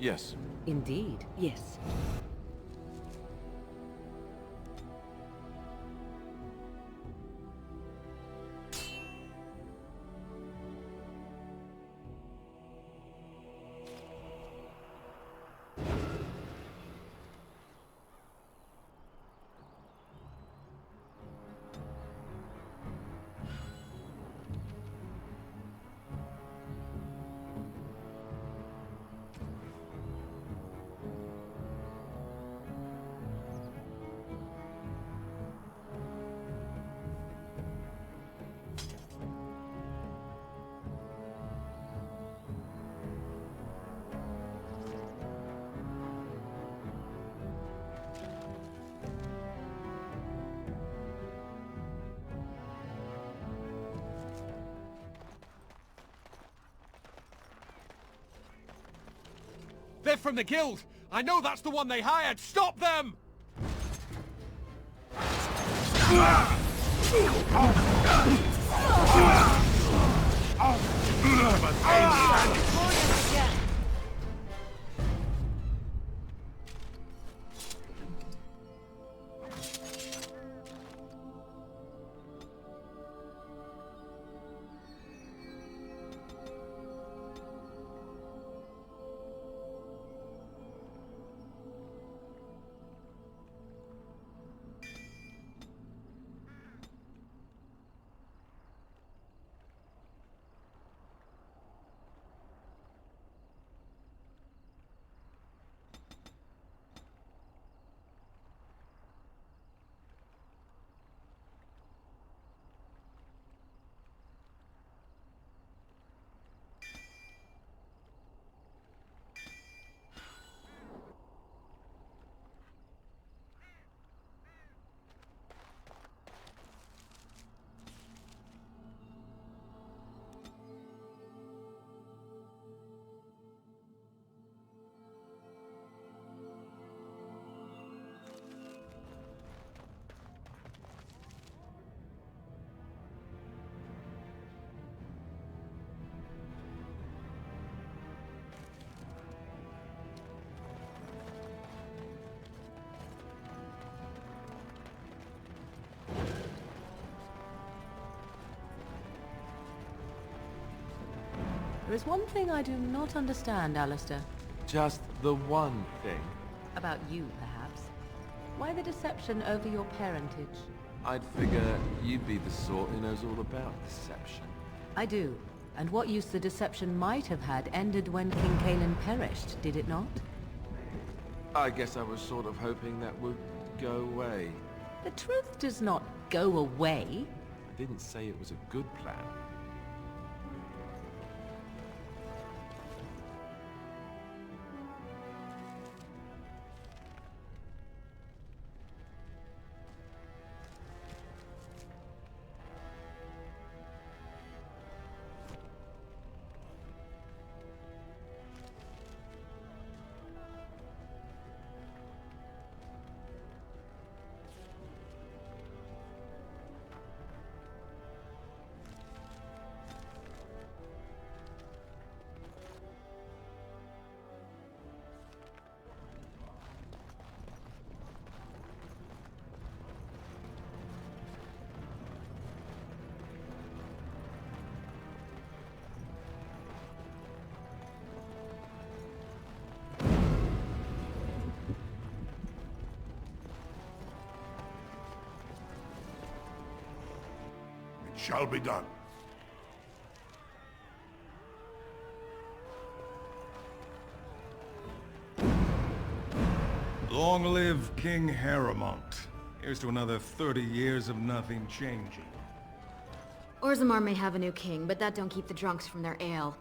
Yes. Indeed, yes. They're from the guild! I know that's the one they hired! Stop them! There is one thing I do not understand, Alistair. Just the one thing. About you, perhaps. Why the deception over your parentage? I'd figure you'd be the sort who knows all about deception. I do. And what use the deception might have had ended when King Cailan perished, did it not? I guess I was sort of hoping that would go away. The truth does not go away. I didn't say it was a good plan. Shall be done. Long live King Harrowmont. Here's to another 30 years of nothing changing. Orzammar may have a new king, but that don't keep the drunks from their ale.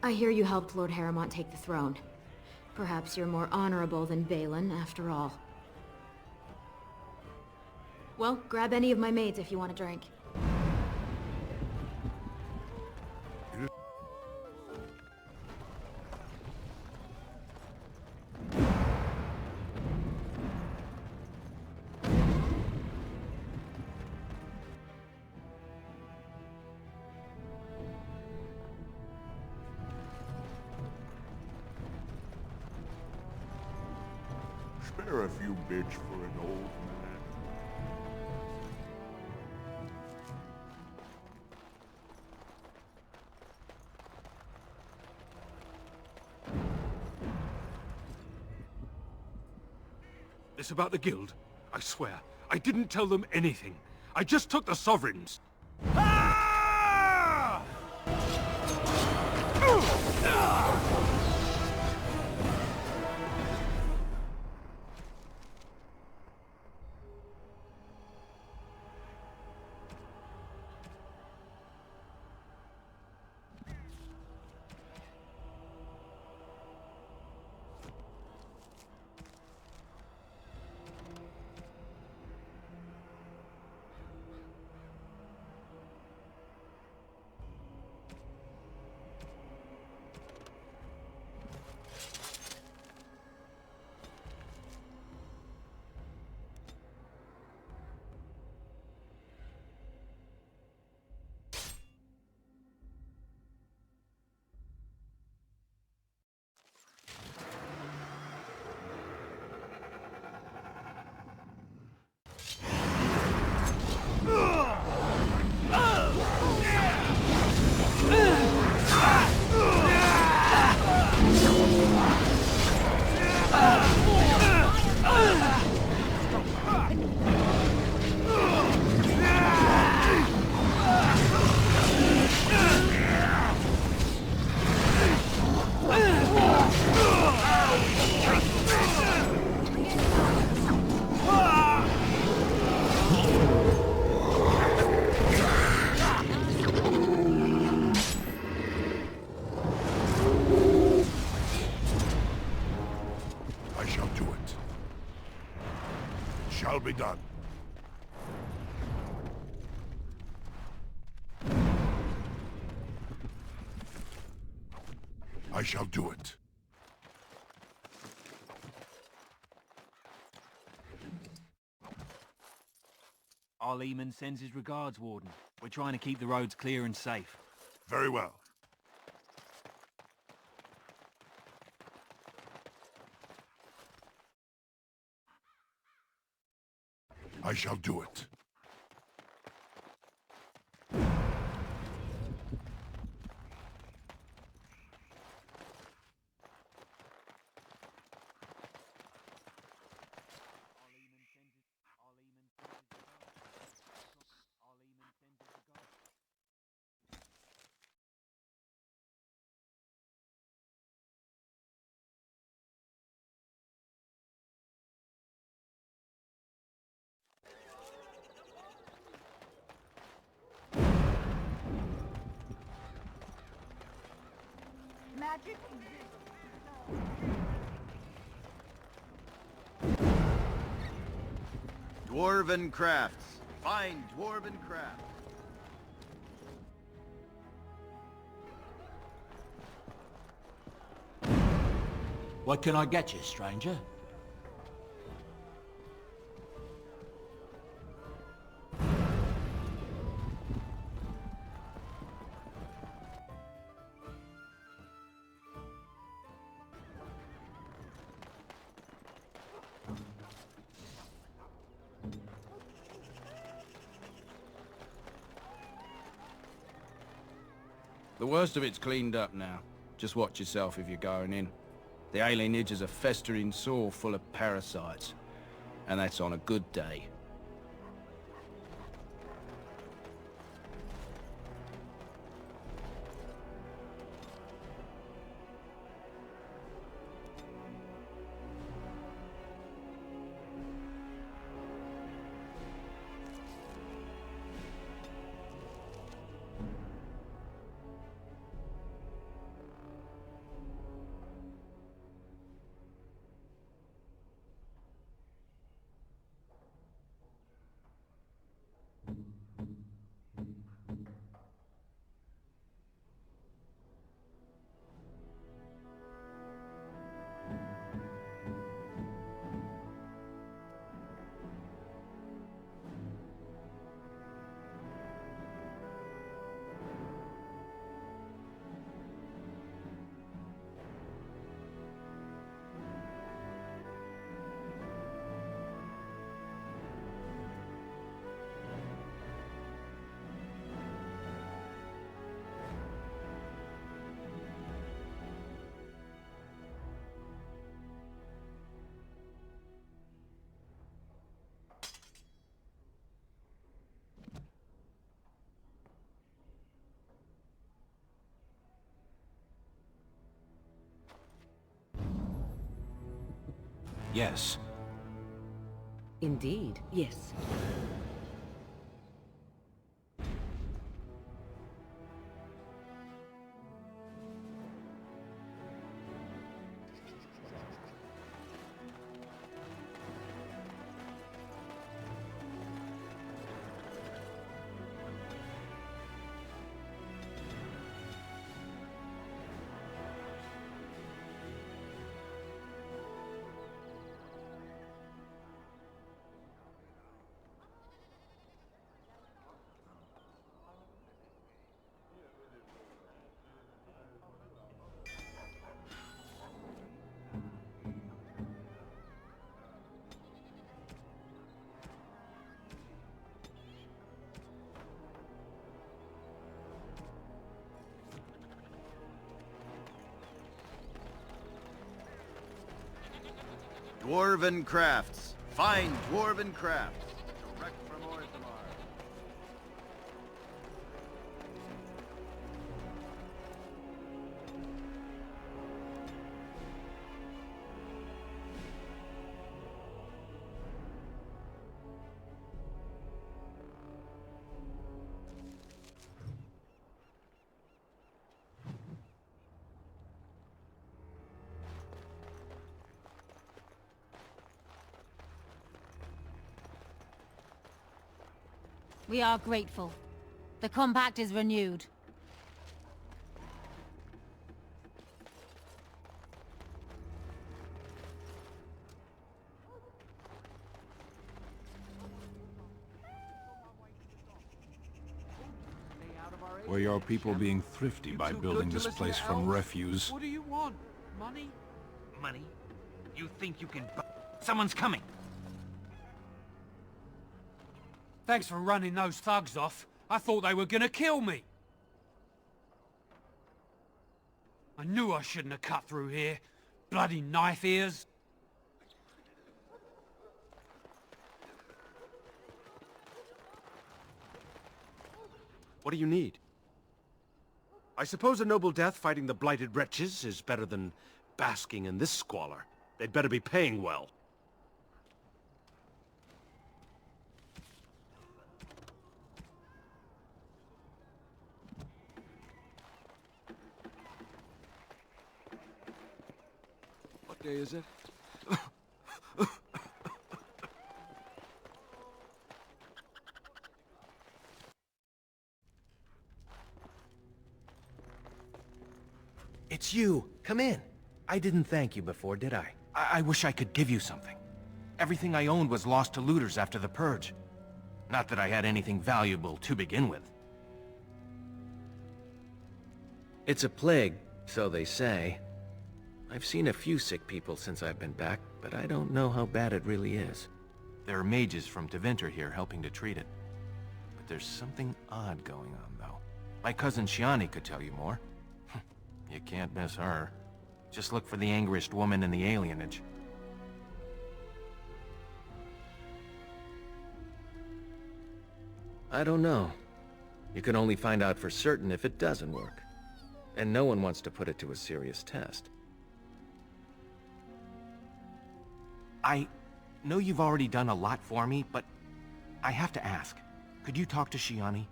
I hear you helped Lord Harrowmont take the throne. Perhaps you're more honorable than Balin, after all. Well, grab any of my maids if you want a drink. Spare a few bits for an old man. This about the guild? I swear, I didn't tell them anything. I just took the sovereigns. Ah! Be done. I shall do it. Our Lehman sends his regards, Warden. We're trying to keep the roads clear and safe. Very well. I shall do it. Magic Dwarven crafts. Fine dwarven craft. What can I get you, stranger? The worst of it's cleaned up now. Just watch yourself if you're going in. The alienage is a festering sore full of parasites. And that's on a good day. Yes. Indeed, yes. Dwarven crafts. Fine dwarven crafts. Direct from Orzammar. We are grateful. The compact is renewed. Were your people being thrifty by building this place from refuse? What do you want? Money? Money? You think you can Someone's coming! Thanks for running those thugs off. I thought they were gonna kill me. I knew I shouldn't have cut through here. Bloody knife ears. What do you need? I suppose a noble death fighting the blighted wretches is better than basking in this squalor. They'd better be paying well. What day is it? It's you. Come in. I didn't thank you before, did I? I wish I could give you something. Everything I owned was lost to looters after the Purge. Not that I had anything valuable to begin with. It's a plague, so they say. I've seen a few sick people since I've been back, but I don't know how bad it really is. There are mages from Deventer here helping to treat it. But there's something odd going on, though. My cousin Shiani could tell you more. You can't miss her. Just look for the angriest woman in the alienage. I don't know. You can only find out for certain if it doesn't work. And no one wants to put it to a serious test. I know you've already done a lot for me, but I have to ask. Could you talk to Shiani?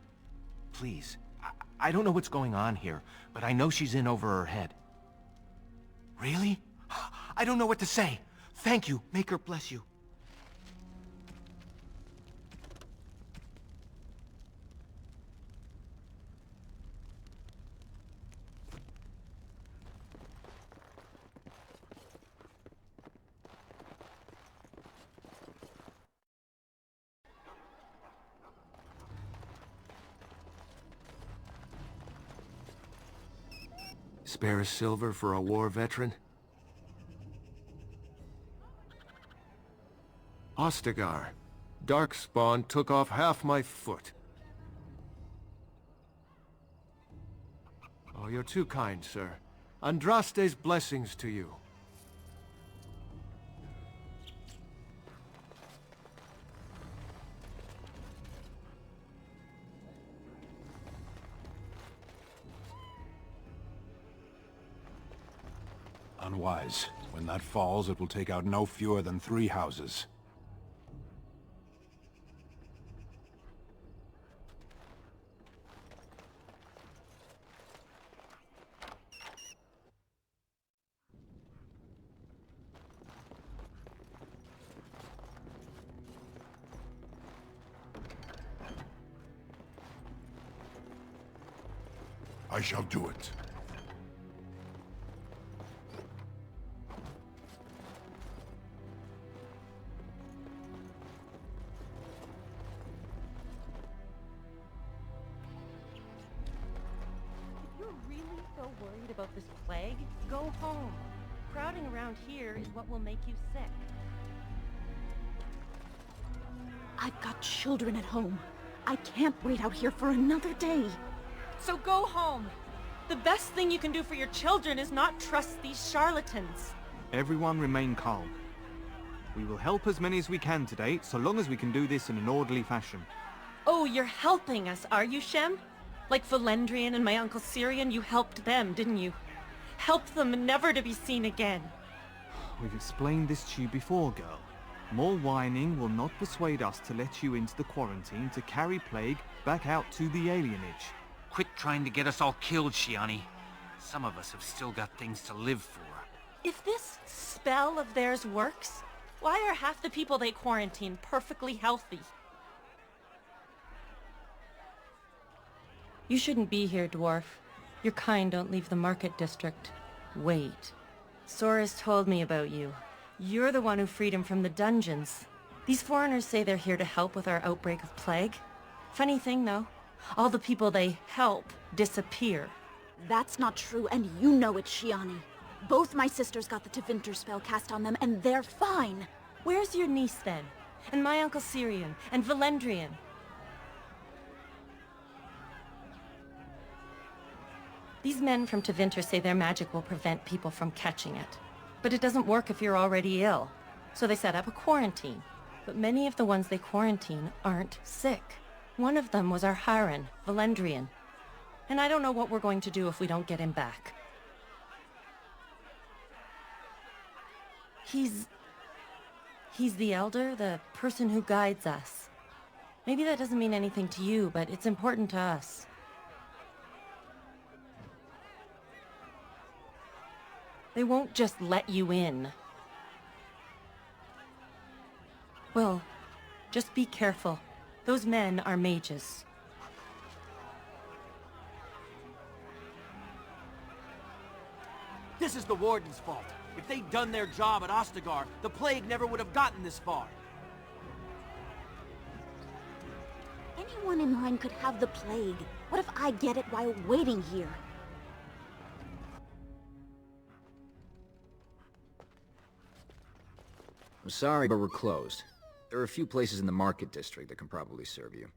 Please. I don't know what's going on here, but I know she's in over her head. Really? I don't know what to say. Thank you. Make her bless you. Spare a silver for a war veteran? Ostagar. Darkspawn took off half my foot. Oh, you're too kind, sir. Andraste's blessings to you. Unwise. When that falls, it will take out no fewer than 3 houses. I shall do it. If you're really so worried about this plague, go home. Crowding around here is what will make you sick. I've got children at home. I can't wait out here for another day. So go home. The best thing you can do for your children is not trust these charlatans. Everyone remain calm. We will help as many as we can today, so long as we can do this in an orderly fashion. Oh, you're helping us, are you, Shem? Like Valendrian and my Uncle Syrian, you helped them, didn't you? Helped them never to be seen again. We've explained this to you before, girl. More whining will not persuade us to let you into the quarantine to carry plague back out to the alienage. Quit trying to get us all killed, Shiani. Some of us have still got things to live for. If this spell of theirs works, why are half the people they quarantine perfectly healthy? You shouldn't be here, dwarf. Your kind don't leave the market district. Wait. Sora's told me about you. You're the one who freed him from the dungeons. These foreigners say they're here to help with our outbreak of plague. Funny thing, though. All the people they help disappear. That's not true, and you know it, Shiani. Both my sisters got the Tevinter spell cast on them, and they're fine. Where's your niece, then? And my Uncle Syrian? And Valendrian? These men from Tevinter say their magic will prevent people from catching it. But it doesn't work if you're already ill. So they set up a quarantine. But many of the ones they quarantine aren't sick. One of them was our Hiren, Valendrian. And I don't know what we're going to do if we don't get him back. He's the elder, the person who guides us. Maybe that doesn't mean anything to you, but it's important to us. They won't just let you in. Well, just be careful. Those men are mages. This is the Warden's fault. If they'd done their job at Ostagar, the plague never would have gotten this far. Anyone in line could have the plague. What if I get it while waiting here? I'm sorry, but we're closed. There are a few places in the market district that can probably serve you.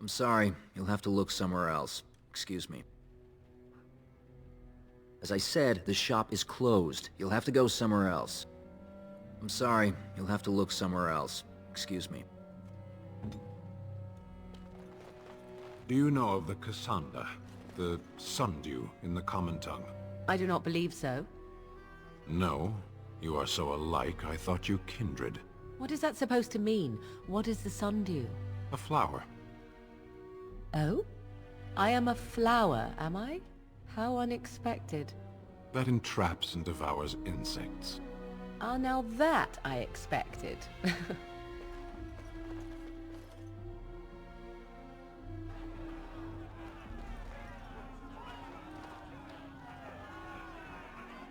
I'm sorry, you'll have to look somewhere else. Excuse me. As I said, the shop is closed. You'll have to go somewhere else. I'm sorry, you'll have to look somewhere else. Excuse me. Do you know of the Cassandra, the sundew in the common tongue? I do not believe so. No. You are so alike, I thought you kindred. What is that supposed to mean? What is the sundew? A flower. Oh? I am a flower, am I? How unexpected. That entraps and devours insects. Ah, now that I expected.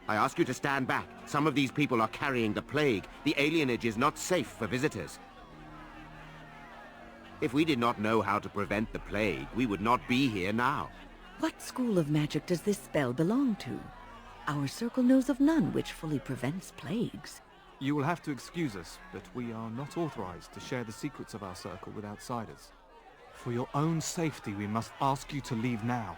I ask you to stand back. Some of these people are carrying the plague. The alienage is not safe for visitors. If we did not know how to prevent the plague, we would not be here now. What school of magic does this spell belong to? Our circle knows of none which fully prevents plagues. You will have to excuse us, but we are not authorized to share the secrets of our circle with outsiders. For your own safety, we must ask you to leave now.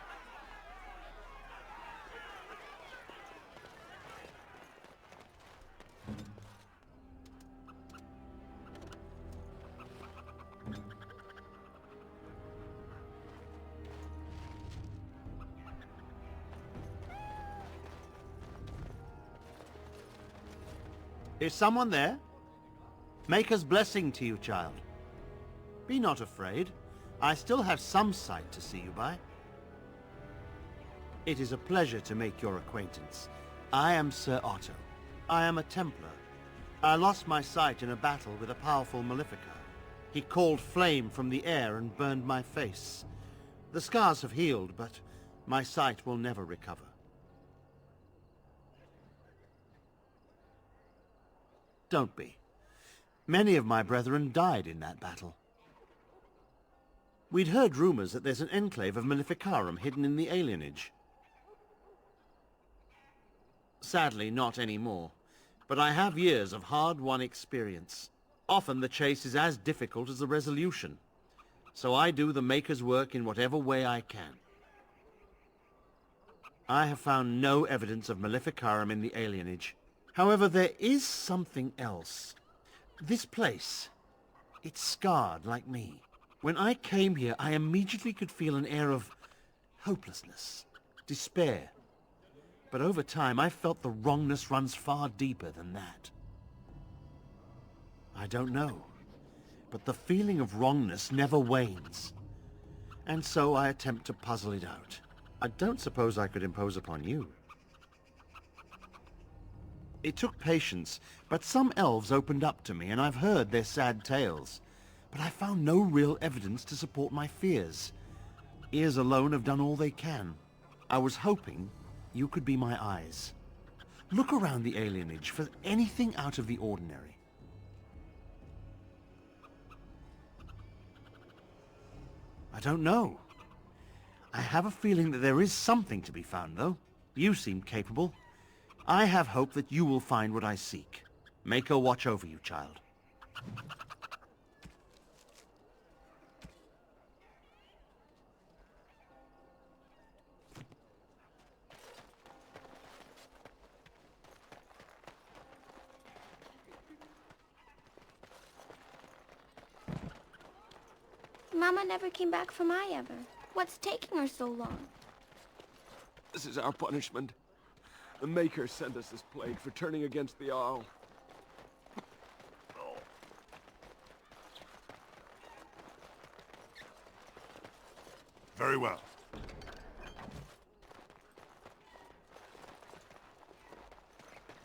Is someone there? Maker's blessing to you, child. Be not afraid. I still have some sight to see you by. It is a pleasure to make your acquaintance. I am Sir Otto. I am a Templar. I lost my sight in a battle with a powerful Maleficar. He called flame from the air and burned my face. The scars have healed, but my sight will never recover. Don't be. Many of my brethren died in that battle. We'd heard rumors that there's an enclave of Maleficarum hidden in the alienage. Sadly, not anymore. But I have years of hard-won experience. Often the chase is as difficult as the resolution. So I do the Maker's work in whatever way I can. I have found no evidence of Maleficarum in the alienage. However, there is something else. This place, it's scarred like me. When I came here, I immediately could feel an air of hopelessness, despair. But over time, I felt the wrongness runs far deeper than that. I don't know, but the feeling of wrongness never wanes. And so I attempt to puzzle it out. I don't suppose I could impose upon you. It took patience, but some elves opened up to me, and I've heard their sad tales. But I found no real evidence to support my fears. Ears alone have done all they can. I was hoping you could be my eyes. Look around the alienage for anything out of the ordinary. I don't know. I have a feeling that there is something to be found, though. You seem capable. I have hope that you will find what I seek. Maker watch over you, child. Mama never came back from Iever. What's taking her so long? This is our punishment. The Maker sent us this plague for turning against the Arl. Very well.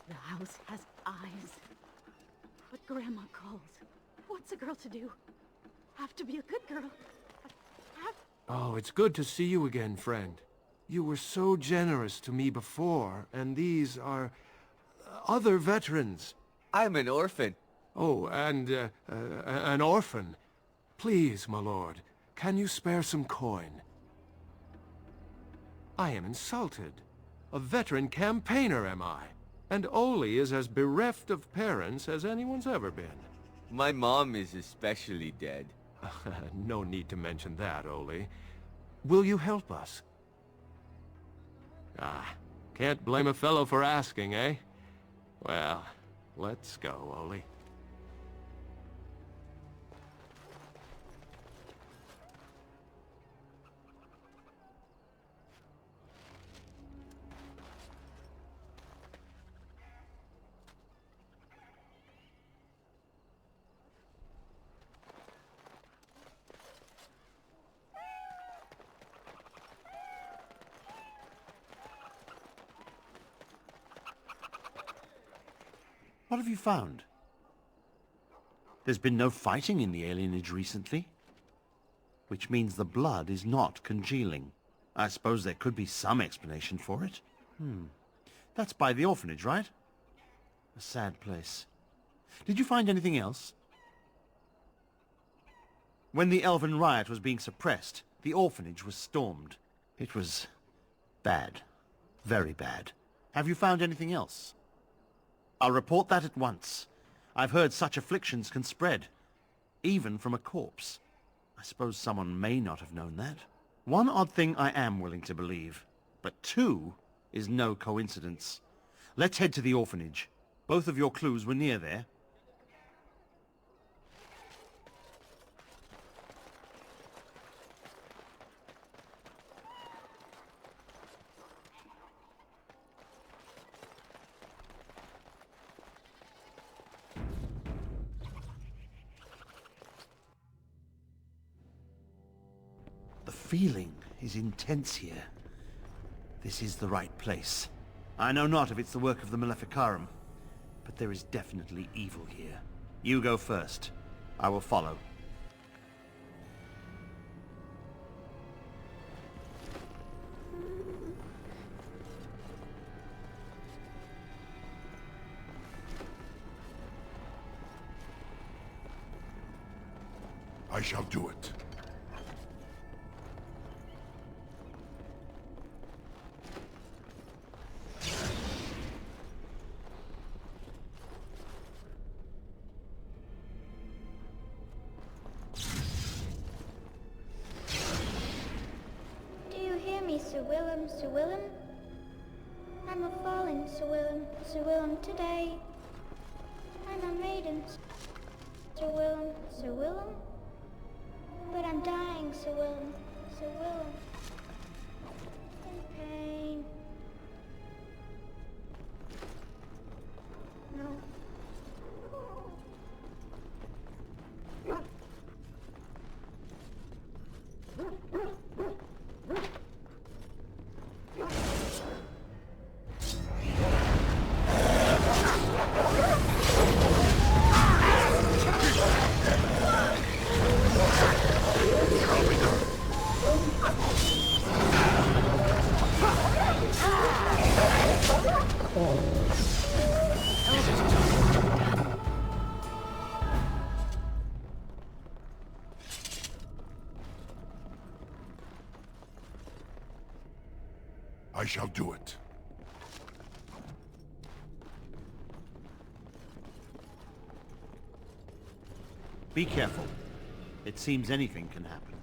The house has eyes. What Grandma calls. What's a girl to do? Have to be a good girl. Oh, it's good to see you again, friend. You were so generous to me before, and these are other veterans. I'm an orphan. Oh, and an orphan. Please, my lord, can you spare some coin? I am insulted. A veteran campaigner, am I? And Oli is as bereft of parents as anyone's ever been. My mom is especially dead. No need to mention that, Oli. Will you help us? Ah, can't blame a fellow for asking, eh? Well, let's go, Oli. What have you found? There's been no fighting in the alienage recently. Which means the blood is not congealing. I suppose there could be some explanation for it. That's by the orphanage, right? A sad place. Did you find anything else? When the Elven riot was being suppressed, the orphanage was stormed. It was bad. Very bad. Have you found anything else? I'll report that at once. I've heard such afflictions can spread, even from a corpse. I suppose someone may not have known that. One odd thing I am willing to believe, but two is no coincidence. Let's head to the orphanage. Both of your clues were near there. feeling is intense here. This is the right place. I know not if it's the work of the Maleficarum, but there is definitely evil here. You go first. I will follow. I shall do it. Do you hear me, Sir Willem, Sir Willem? I'm a fallen, Sir Willem, Sir Willem, today. I'm a maiden, Sir Willem, Sir Willem. But I'm dying, Sir Willem, Sir Willem. In pain. No. I shall do it. Be careful. It seems anything can happen.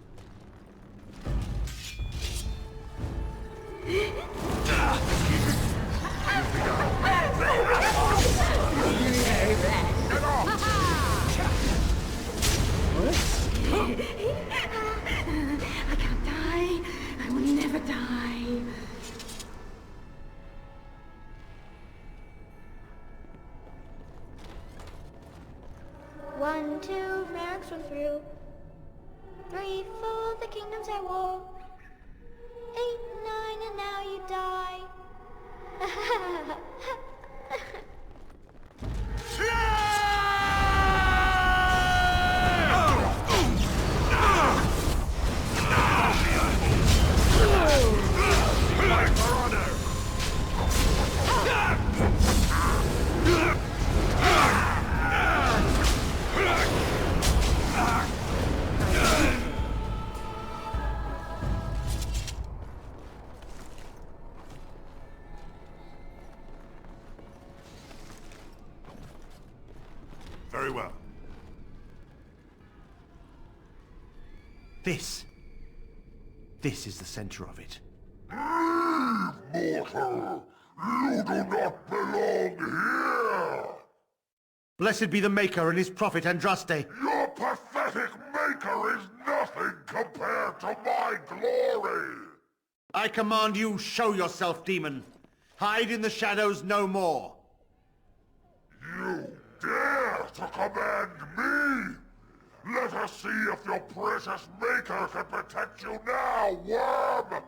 I can't die. I will never die. One, two, ranks were through. 3, 4, the kingdoms at war. 8, 9, and now you die. Very well. This is the center of it. Mortal! You do not belong here! Blessed be the Maker and his prophet Andraste. Your pathetic maker is nothing compared to my glory! I command you, show yourself, demon. Hide in the shadows no more. You dare to command me? Let us see if your precious maker can protect you now, worm!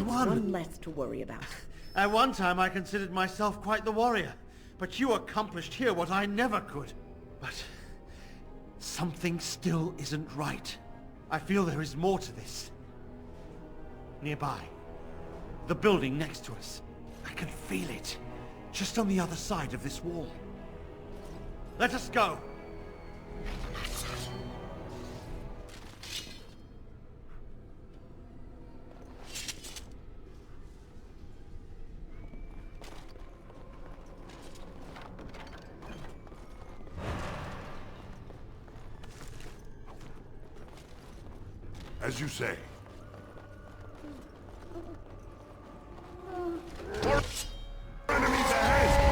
One less to worry about. At one time I considered myself quite the warrior, but you accomplished here what I never could. But something still isn't right. I feel there is more to this. Nearby, the building next to us. I can feel it, just on the other side of this wall. Let us go! As you say. Enemies ahead!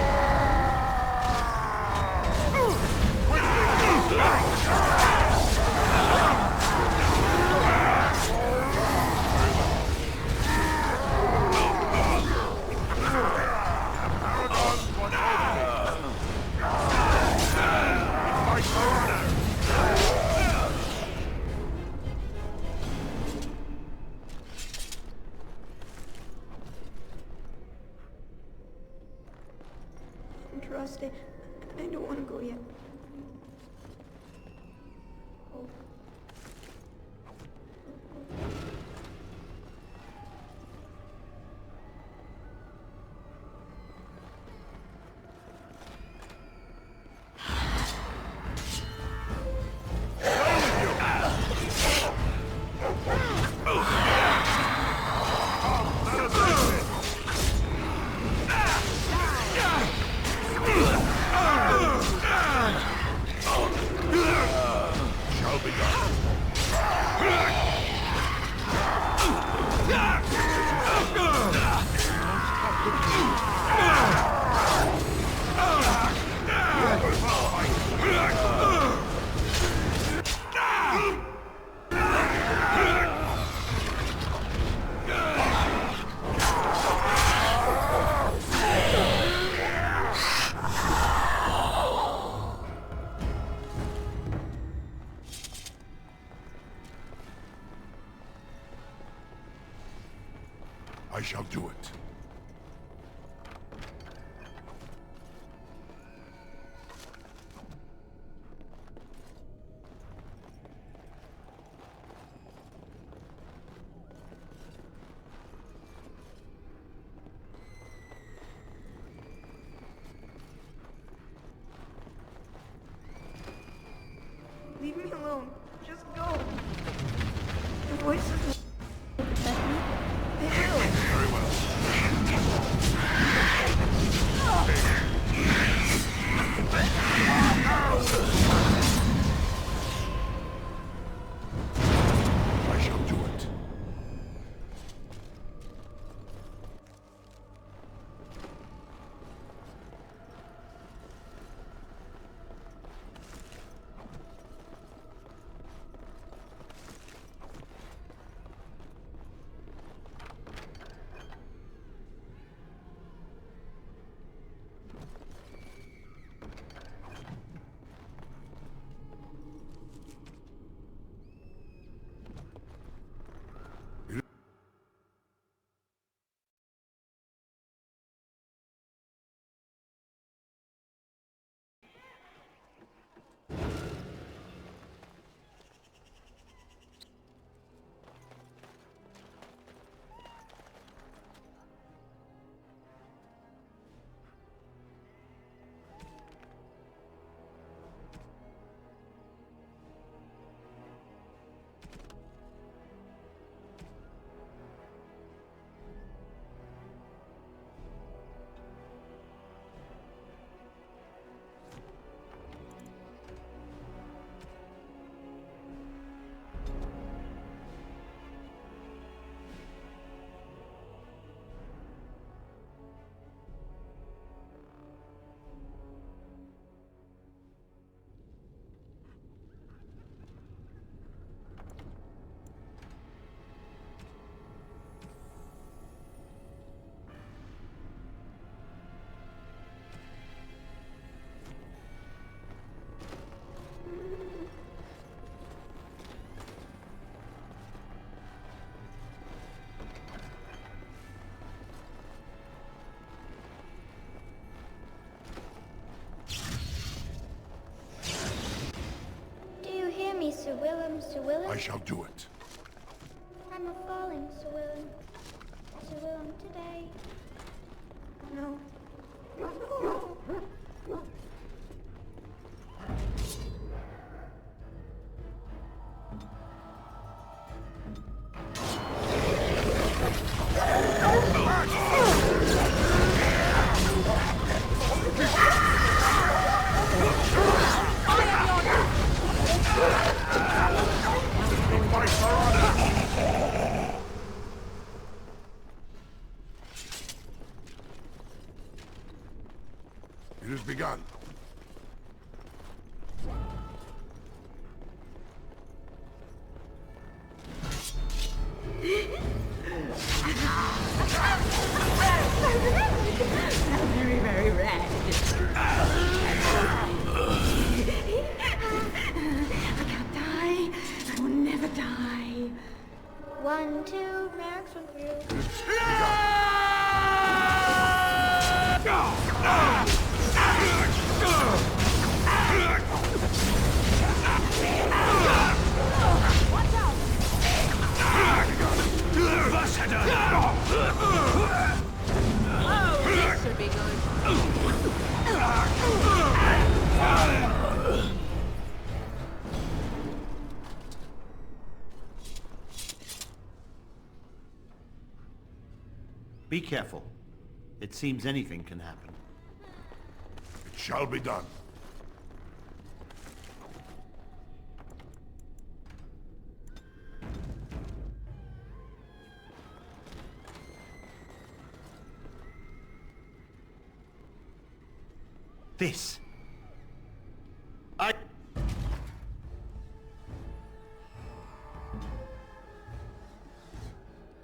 Trust it. I don't want to go yet. I shall do it. Leave me alone. Just go. The voices will protect me. They will. Very well. I shall do it. Sir Willem, Sir Willem. I shall do it. I'm a falling, Sir Willem. Sir Willem today. No. My It has begun. Very, very red. I can't die. I will never die. 1, 2, Max with you. Watch out! Oh, this should be good. Be careful. It seems anything can happen. It shall be done. This.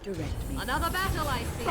Direct me. Another battle, I see.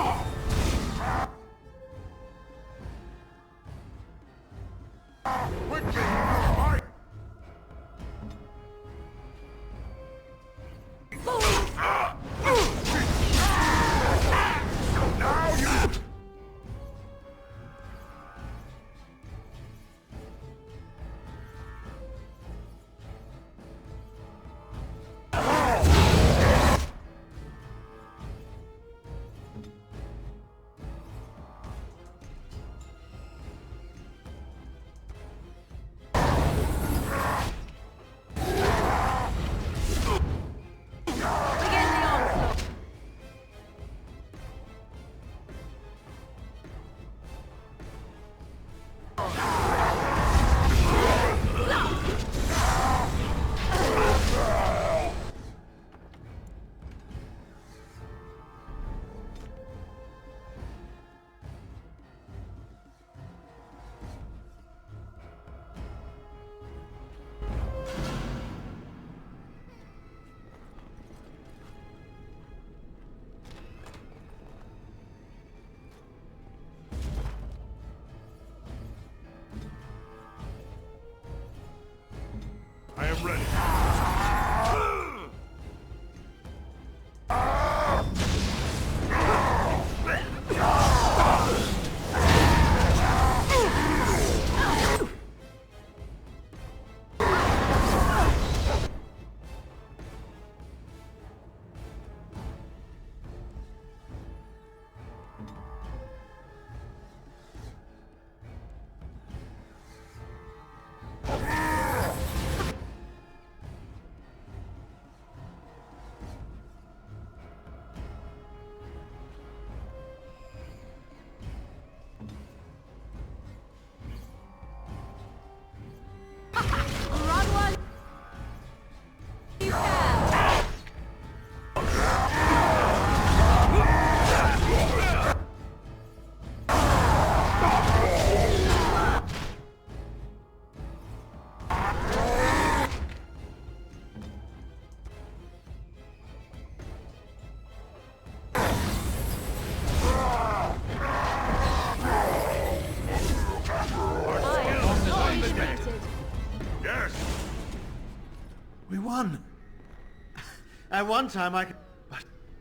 I am ready. Run while you can. Yes. We won. At one time but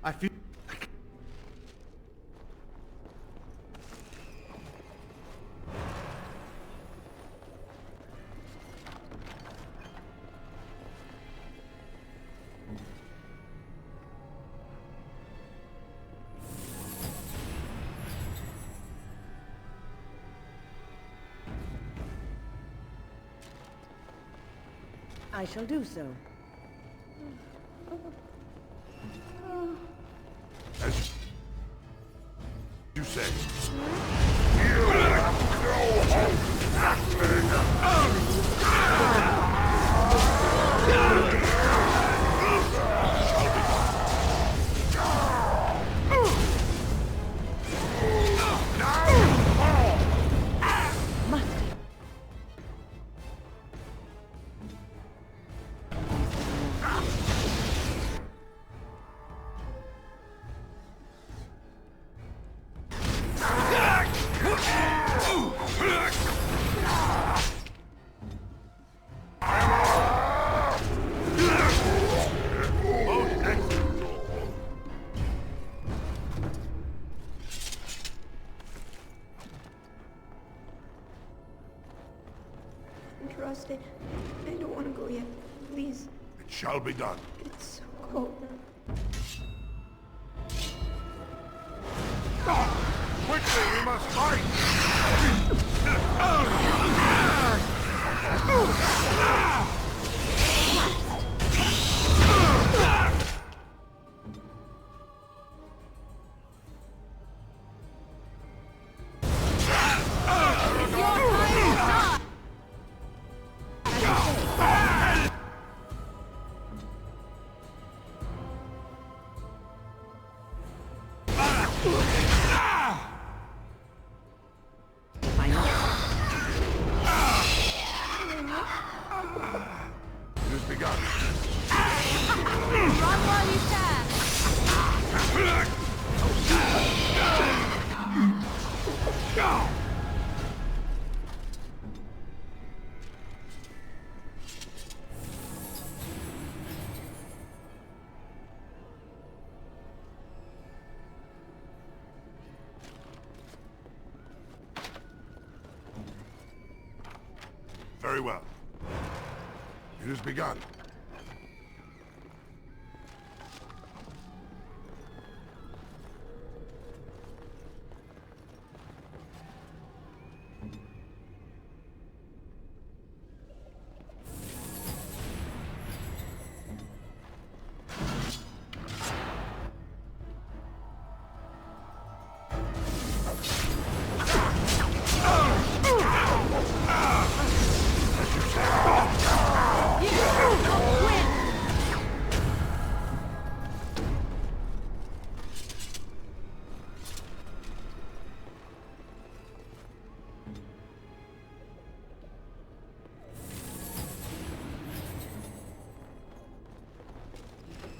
I feel... I shall do so. As you say. You have no Must must. I don't want to go yet. Please. It shall be done. It's so cold. Quickly, we must fight! Very well. It has begun.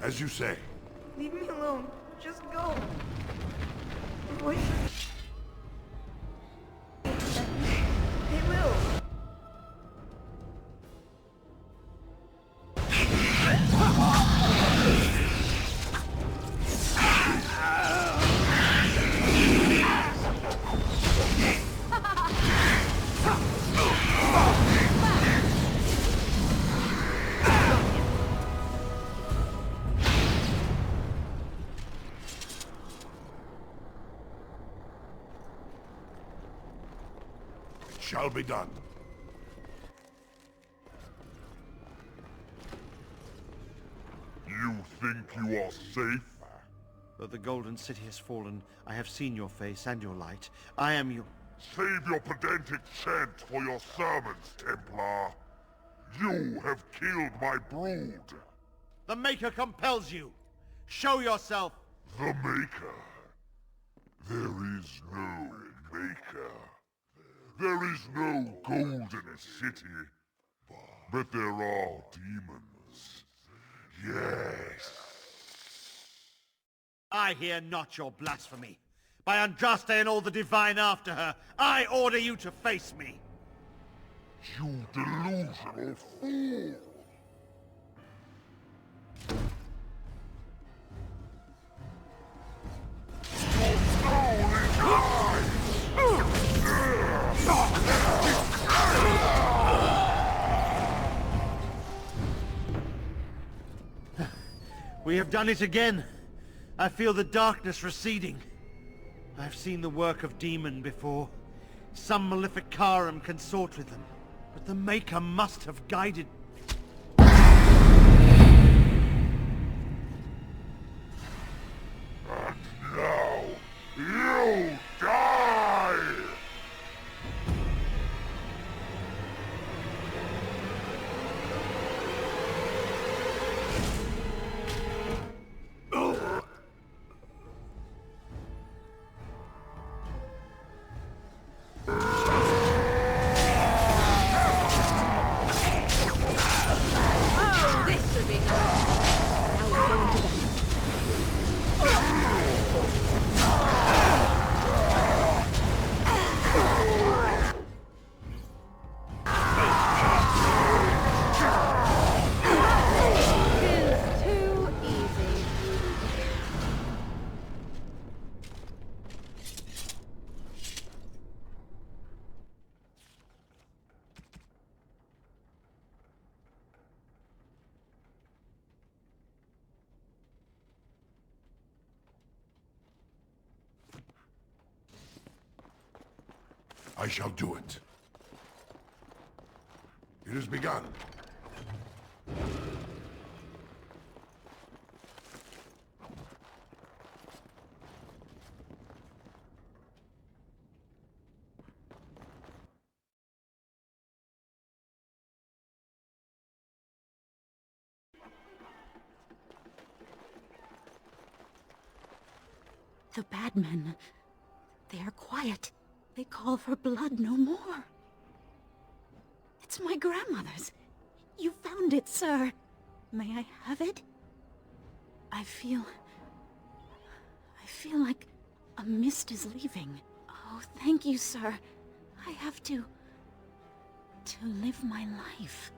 As you say. Leave me alone. Just go. The voices... They will. Shall be done. You think you are safe? Though the Golden City has fallen, I have seen your face and your light. I am your... Save your pedantic chant for your sermons, Templar. You have killed my brood. The Maker compels you. Show yourself. The Maker? There is no Maker. There is no Golden City, but there are demons. Yes. I hear not your blasphemy. By Andraste and all the divine after her, I order you to face me. You delusional fool! Your soul is mine! We have done it again. I feel the darkness receding. I've seen the work of demon before. Some maleficarum consort with them. But the Maker must have guided... And now, you die! I shall do it. It has begun. The bad men, they are quiet. They call for blood no more. It's my grandmother's. You found it, sir. May I have it? I feel like a mist is leaving. Oh, thank you, sir. I have to live my life.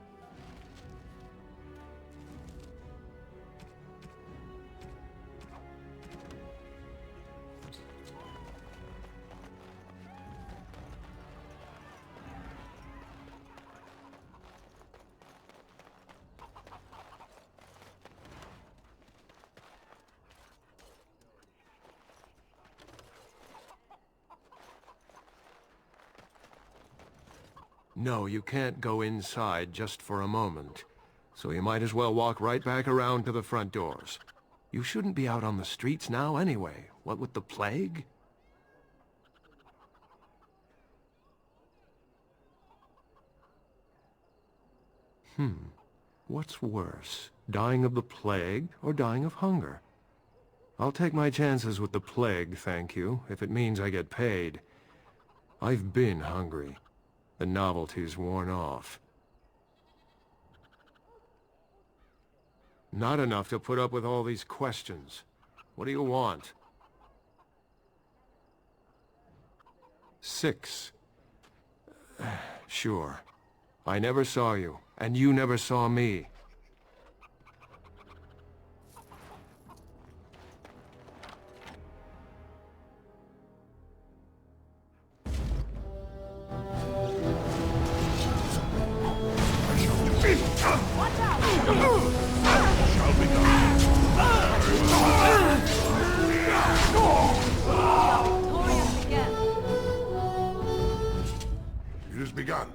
No, you can't go inside just for a moment. So you might as well walk right back around to the front doors. You shouldn't be out on the streets now anyway. What with the plague? What's worse? Dying of the plague or dying of hunger? I'll take my chances with the plague, thank you, if it means I get paid. I've been hungry. The novelty's worn off. Not enough to put up with all these questions. What do you want? 6. Sure. I never saw you, and you never saw me. It has begun.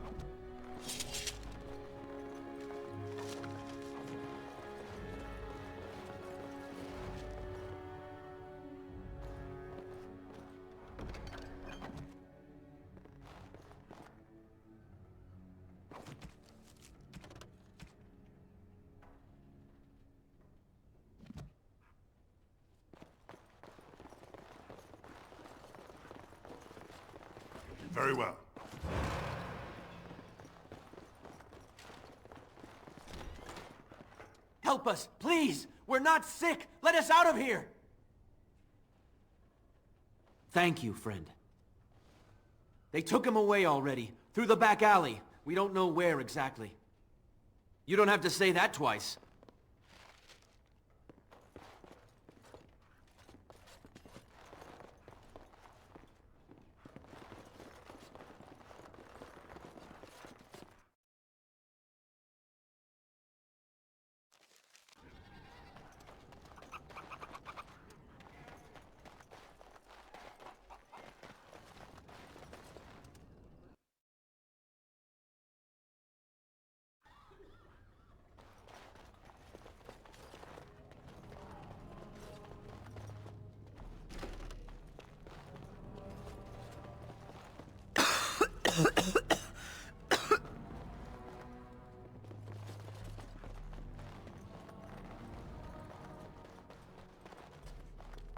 Very well. Help us, please! We're not sick! Let us out of here! Thank you, friend. They took him away already, through the back alley. We don't know where exactly. You don't have to say that twice.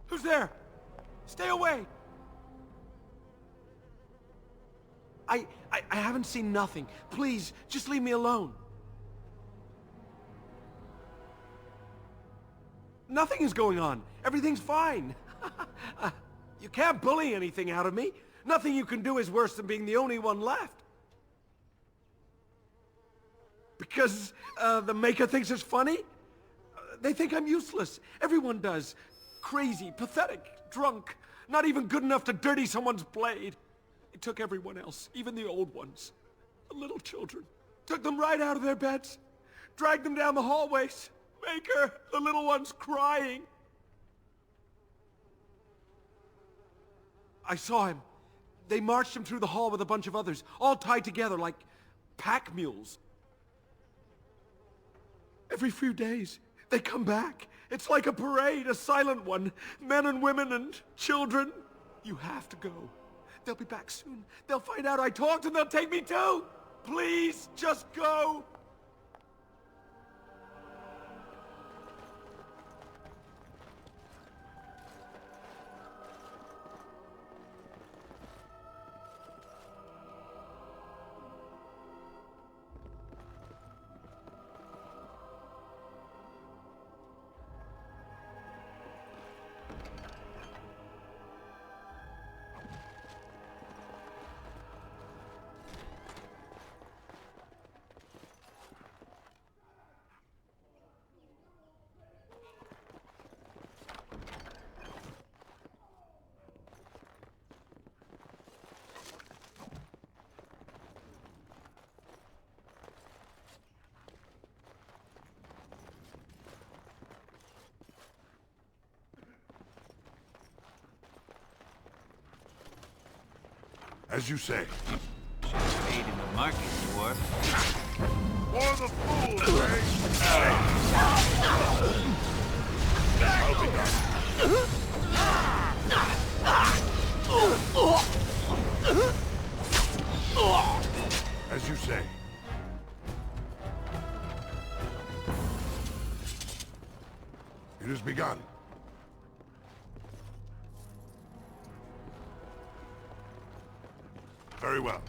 Who's there? Stay away! I haven't seen nothing. Please, just leave me alone. Nothing is going on. Everything's fine. You can't bully anything out of me. Nothing you can do is worse than being the only one left. Because the Maker thinks it's funny? They think I'm useless. Everyone does. Crazy, pathetic, drunk, not even good enough to dirty someone's blade. It took everyone else, even the old ones, the little children. Took them right out of their beds, dragged them down the hallways. Maker, the little one's crying. I saw him. They marched him through the hall with a bunch of others, all tied together like pack mules. Every few days, they come back. It's like a parade, a silent one. Men and women and children. You have to go. They'll be back soon. They'll find out I talked and they'll take me too. Please, just go. As you say. Paid in the market, dwarf. For the fools, eh? I'll be done. As you say. It has begun. Very well.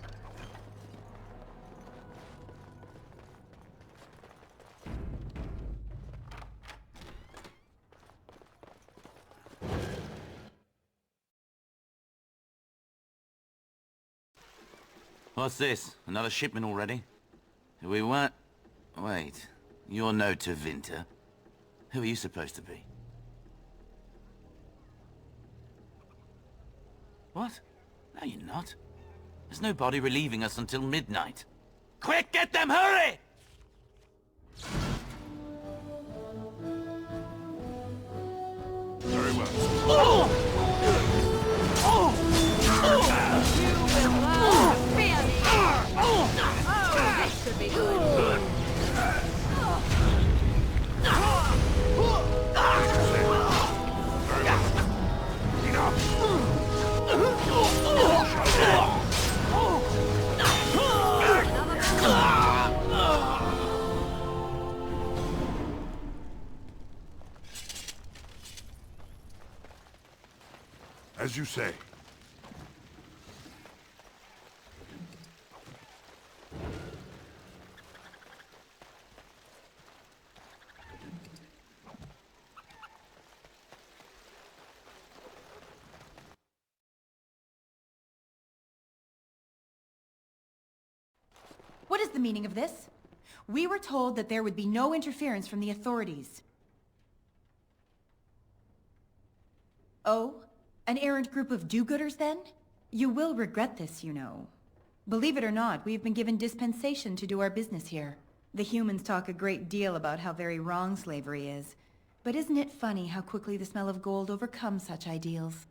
What's this? Another shipment already? We weren't... Wait. You're no Tevinter. Who are you supposed to be? What? No, you're not. There's no body relieving us until midnight. Quick, get them, hurry! Very well. You will learn to fear me! Oh, this should be good. As you say. What is the meaning of this? We were told that there would be no interference from the authorities. Oh? An errant group of do-gooders, then? You will regret this, you know. Believe it or not, we've been given dispensation to do our business here. The humans talk a great deal about how very wrong slavery is. But isn't it funny how quickly the smell of gold overcomes such ideals?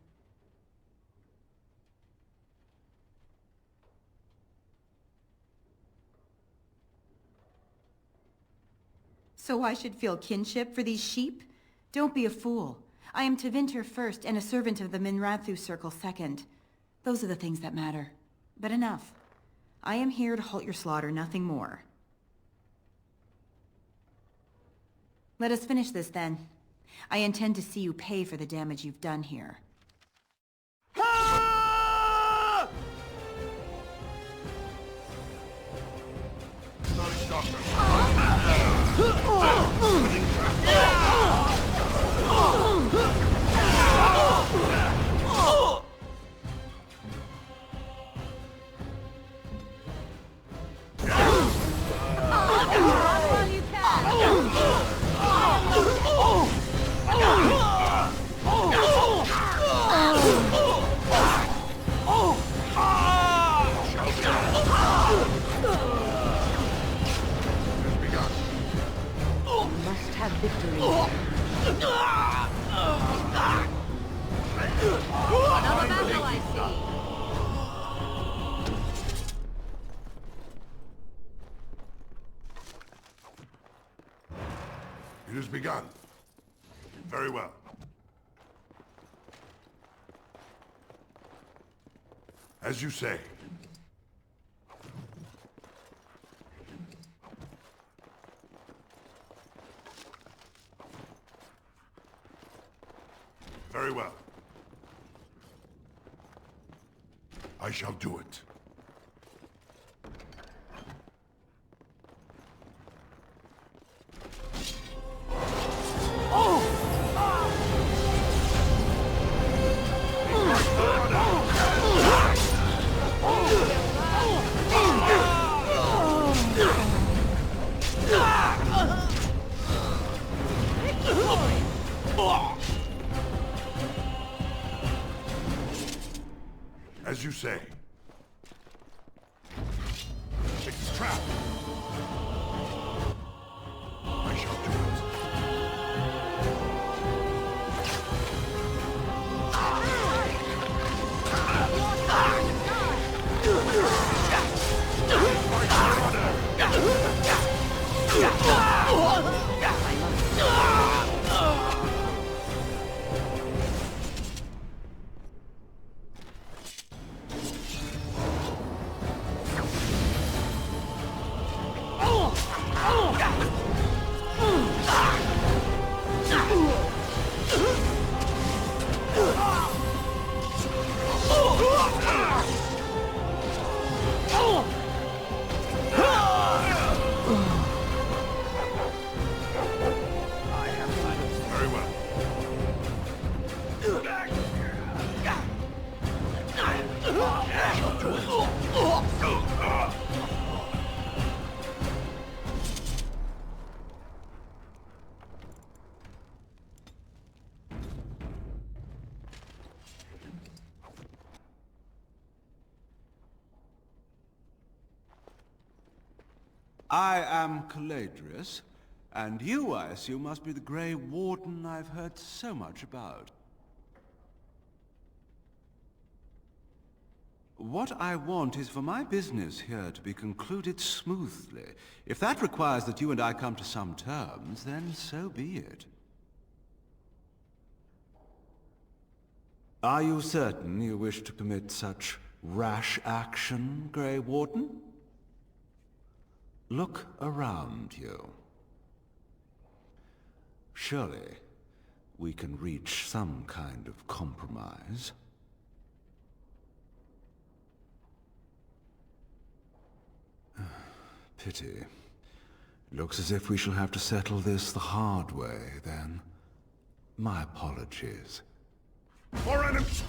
So I should feel kinship for these sheep? Don't be a fool. I am Tevinter first, and a servant of the Minrathu Circle second. Those are the things that matter. But enough. I am here to halt your slaughter, nothing more. Let us finish this, then. I intend to see you pay for the damage you've done here. Victory. It has begun. Very well. As you say. Very well. I shall do it. As you say. It's a trap. I shall do it. I am Caladrius, and you, I assume, must be the Grey Warden I've heard so much about. What I want is for my business here to be concluded smoothly. If that requires that you and I come to some terms, then so be it. Are you certain you wish to commit such rash action, Grey Warden? Look around you. Surely, we can reach some kind of compromise. Pity. Looks as if we shall have to settle this the hard way, then. My apologies. For enemies!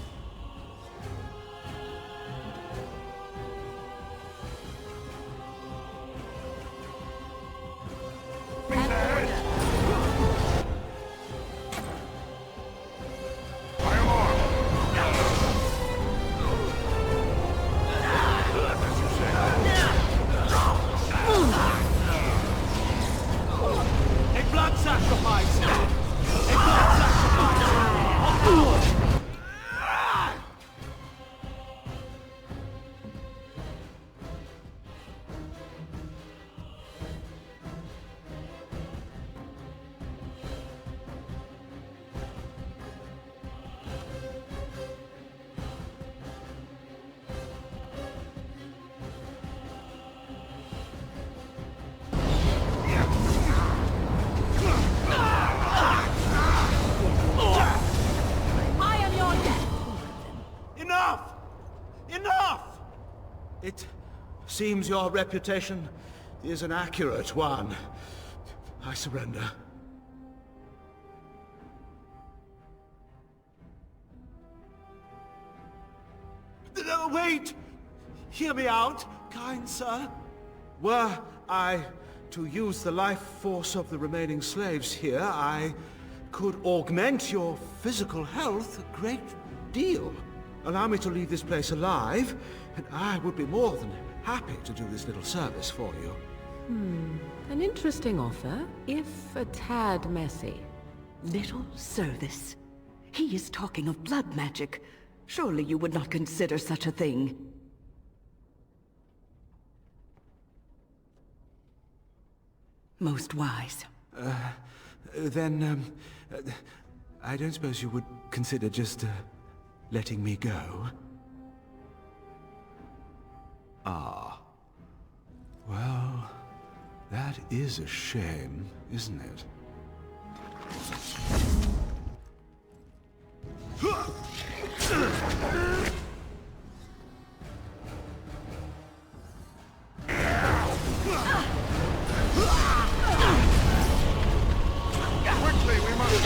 It seems your reputation is an accurate one. I surrender. No, wait! Hear me out, kind sir. Were I to use the life force of the remaining slaves here, I could augment your physical health a great deal. Allow me to leave this place alive, and I would be more than happy to do this little service for you. An interesting offer, if a tad messy. Little service? He is talking of blood magic. Surely you would not consider such a thing. Most wise. Then, I don't suppose you would consider just, letting me go? Ah. Well, that is a shame, isn't it? Quickly, we must...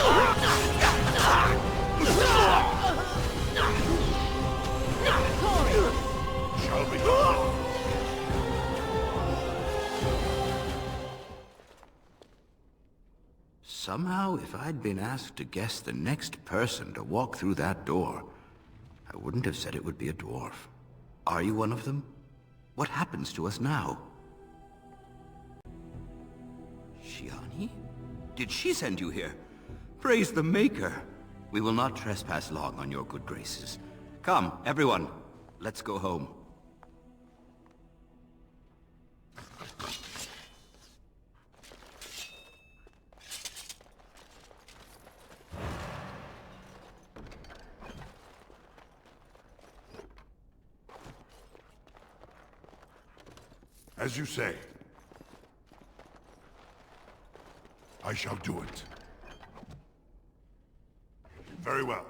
Shall we go? Somehow, if I'd been asked to guess the next person to walk through that door, I wouldn't have said it would be a dwarf. Are you one of them? What happens to us now? Shiani? Did she send you here? Praise the Maker! We will not trespass long on your good graces. Come, everyone, let's go home. As you say. I shall do it. Very well.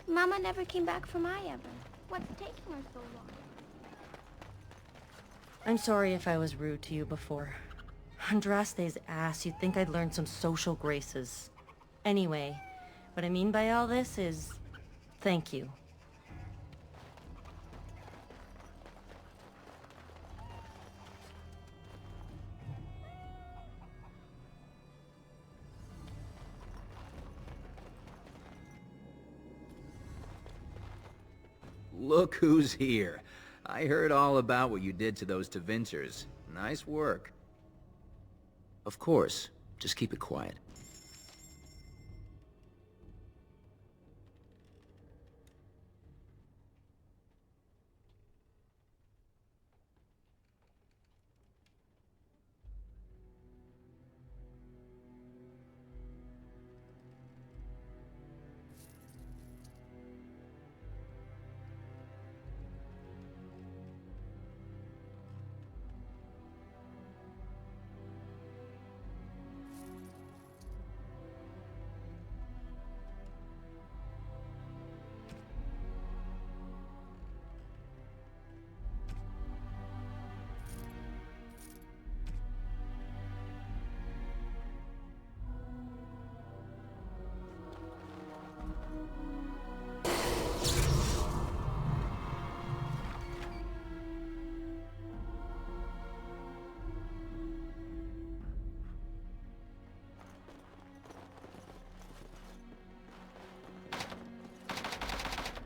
Mama never came back from Iowa. What's taking her so long? I'm sorry if I was rude to you before. Andraste's ass, you'd think I'd learned some social graces. Anyway, what I mean by all this is... thank you. Look who's here. I heard all about what you did to those Tevinters. Nice work. Of course. Just keep it quiet.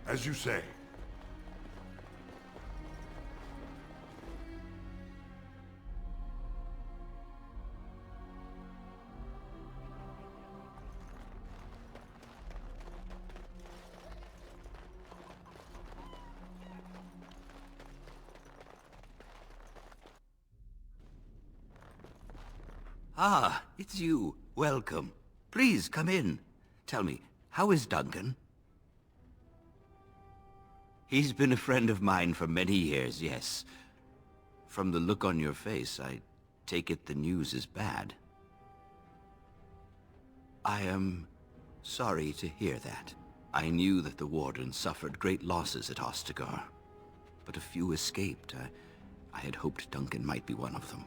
As you say. Ah, it's you. Welcome. Please, come in. Tell me, how is Duncan? He's been a friend of mine for many years, yes. From the look on your face, I take it the news is bad. I am sorry to hear that. I knew that the Warden suffered great losses at Ostagar, but a few escaped. I had hoped Duncan might be one of them.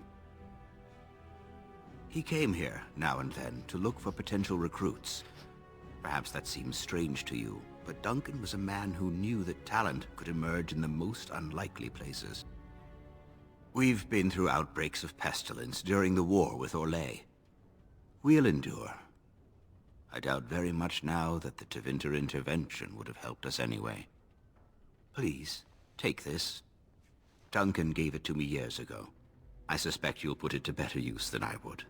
He came here, now and then, to look for potential recruits. Perhaps that seems strange to you, but Duncan was a man who knew that talent could emerge in the most unlikely places. We've been through outbreaks of pestilence during the war with Orlais. We'll endure. I doubt very much now that the Tevinter intervention would have helped us anyway. Please, take this. Duncan gave it to me years ago. I suspect you'll put it to better use than I would.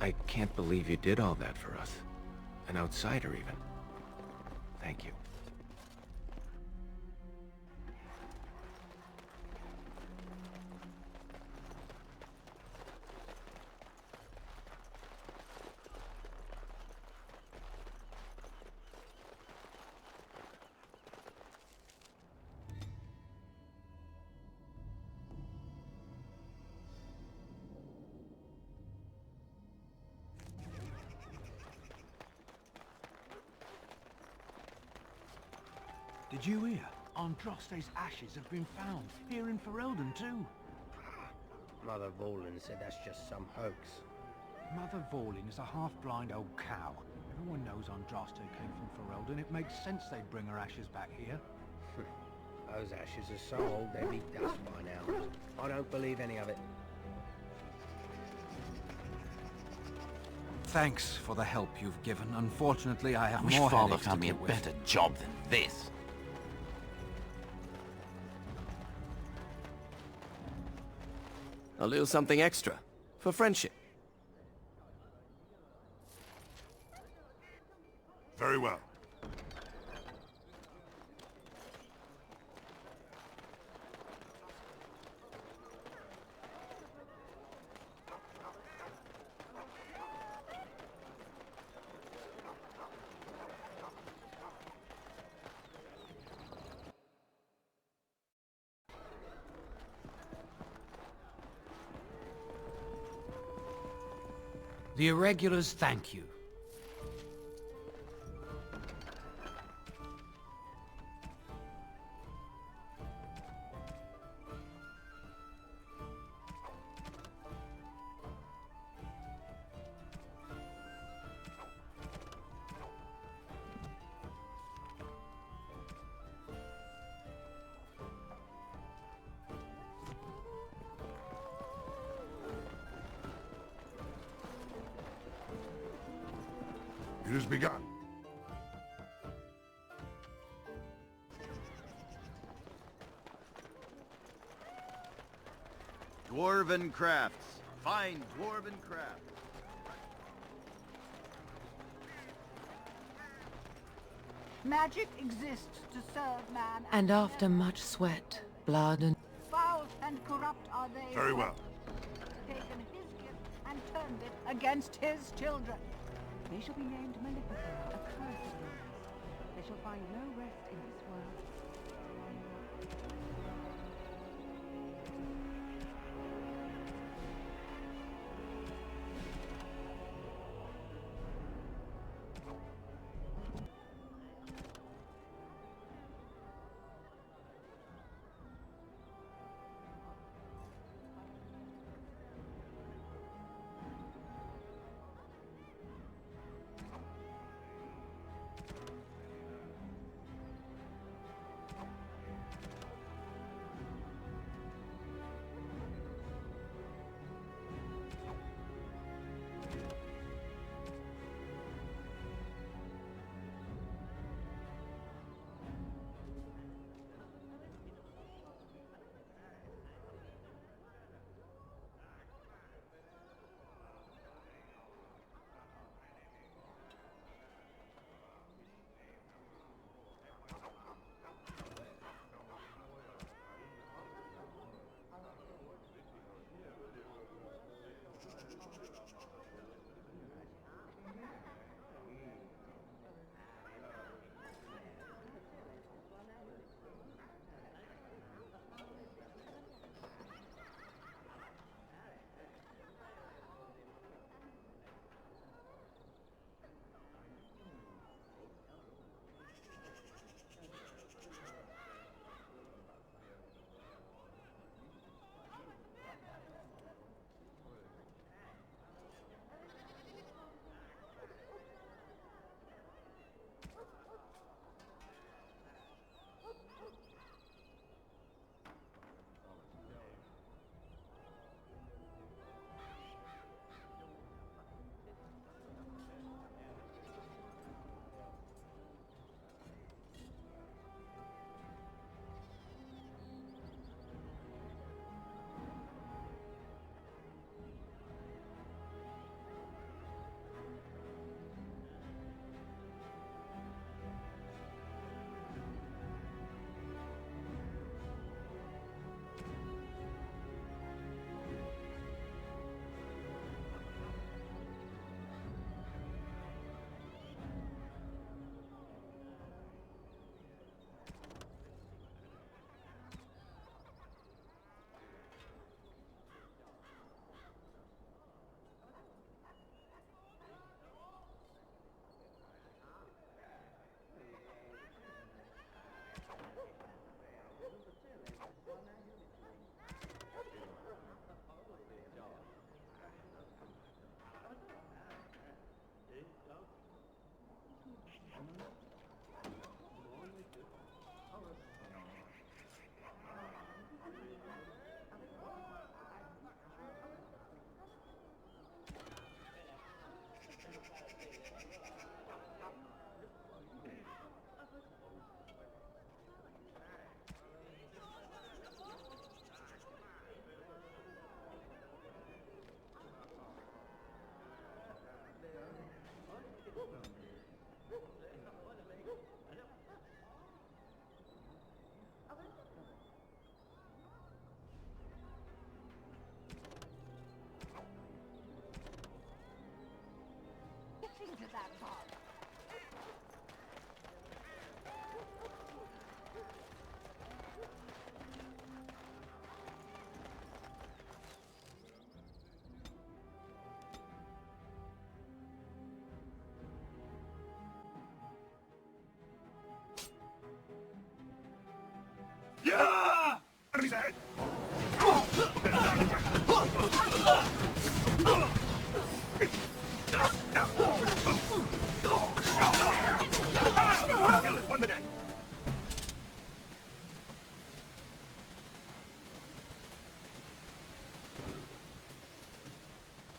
I can't believe you did all that for us. An outsider, even. Thank you. Did you hear? Andraste's ashes have been found, here in Ferelden too. Mother Vorlin said that's just some hoax. Mother Vorlin is a half-blind old cow. Everyone knows Andraste came from Ferelden. It makes sense they'd bring her ashes back here. Those ashes are so old they'd be dust by now. I don't believe any of it. Thanks for the help you've given. Unfortunately, I have I wish more Father headaches to found me a deal with. better job than this. A little something extra. For friendship. Very well. The Irregulars thank you. It has begun. Dwarven crafts. Fine dwarven crafts. Magic exists to serve man. And after much sweat, blood and... Foul and corrupt are they. Very well. Taken his gift and turned it against his children. They shall be named Maleficent, accursed. They shall find no rest in this world.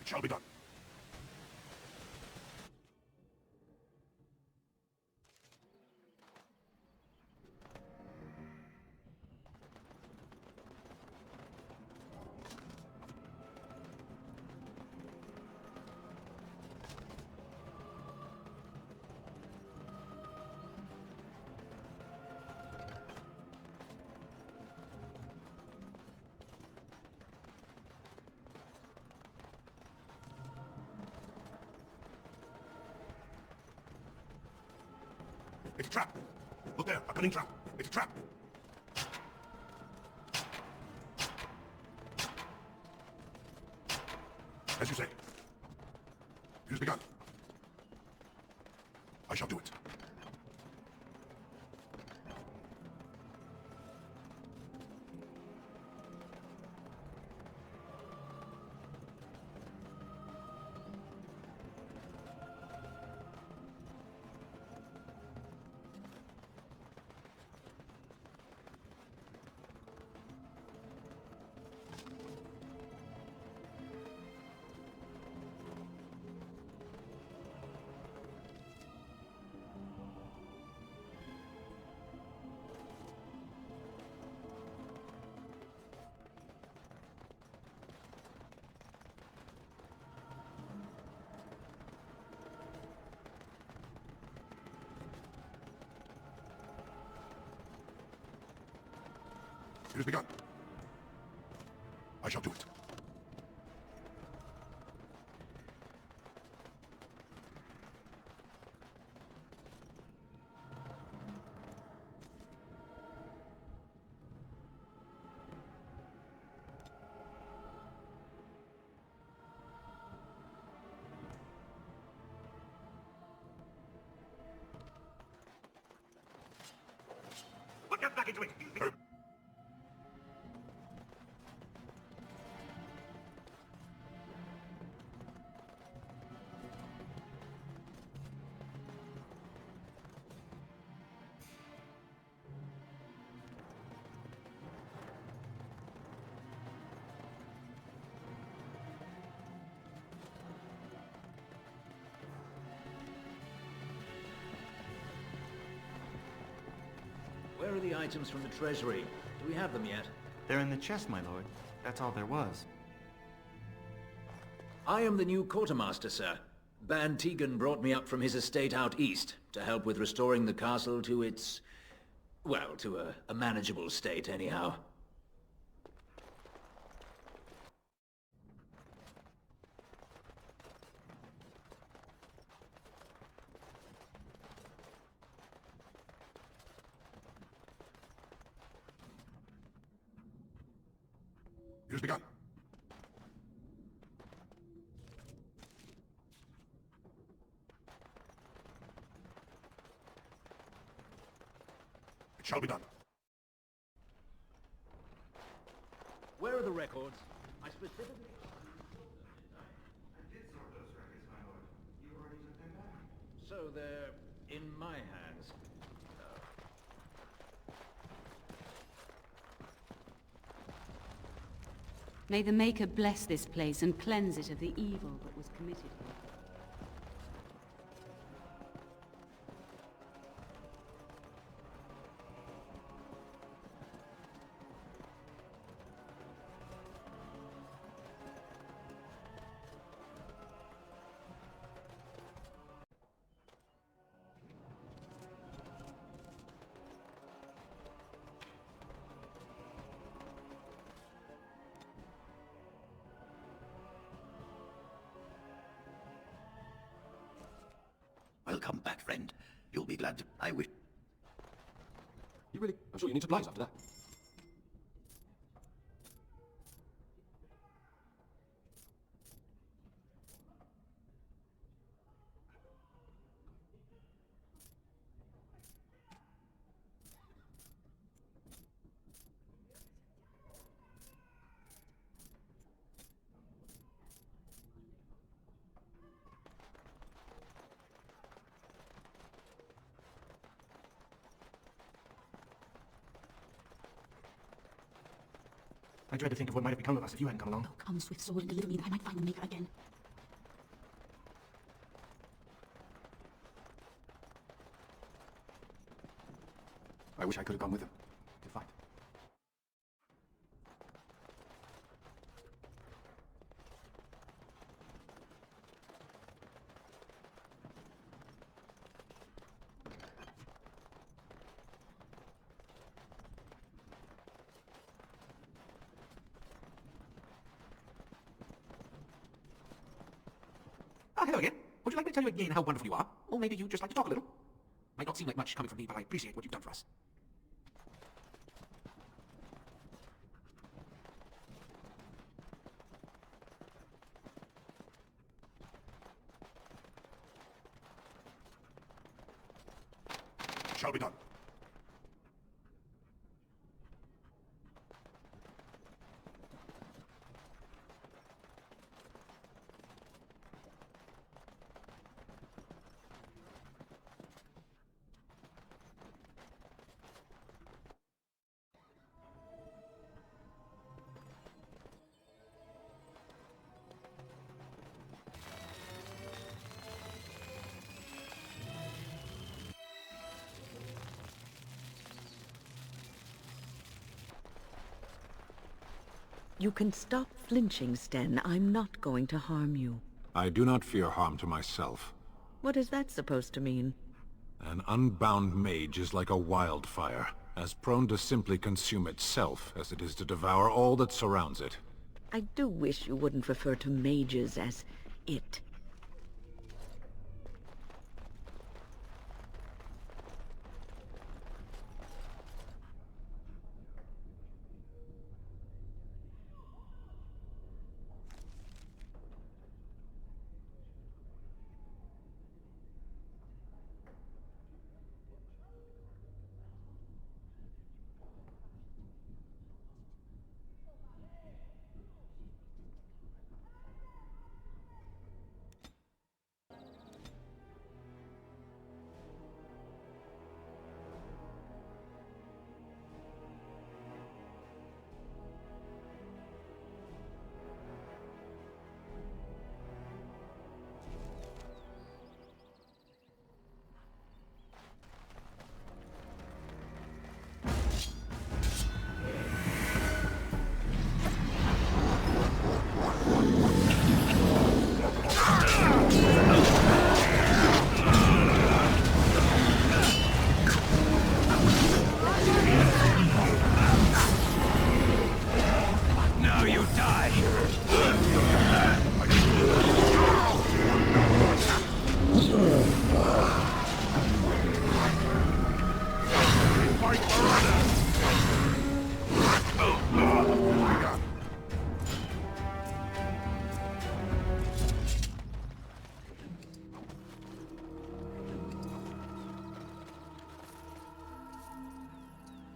shall be done. It's a trap. Look there, a cunning trap. It's a trap. As you say. It has begun. I shall do it. It has begun. I shall do it. But get back into it! Where are the items from the treasury? Do we have them yet? They're in the chest, my lord. That's all there was. I am the new quartermaster, sir. Ban Tegan brought me up from his estate out east to help with restoring the castle to its... well, to a manageable state, anyhow. It has begun. It shall be done. Where are the records? I specifically... I did sort those records, my lord. You already took them back. So they're in my hands. May the Maker bless this place and cleanse it of the evil that was committed here. Welcome back, friend. You'll be glad to... I wish... You really... I'm sure you need supplies after that. I dread to think of what might have become of us if you hadn't come along. Oh, come, swift sword, and deliver me that I might find the Maker again. I wish I could have gone with him to fight. Hello again. Would you like me to tell you again how wonderful you are? Or maybe you'd just like to talk a little? Might not seem like much coming from me, but I appreciate what you've done for us. Shall be done. You can stop flinching, Sten. I'm not going to harm you. I do not fear harm to myself. What is that supposed to mean? An unbound mage is like a wildfire, as prone to simply consume itself as it is to devour all that surrounds it. I do wish you wouldn't refer to mages as it.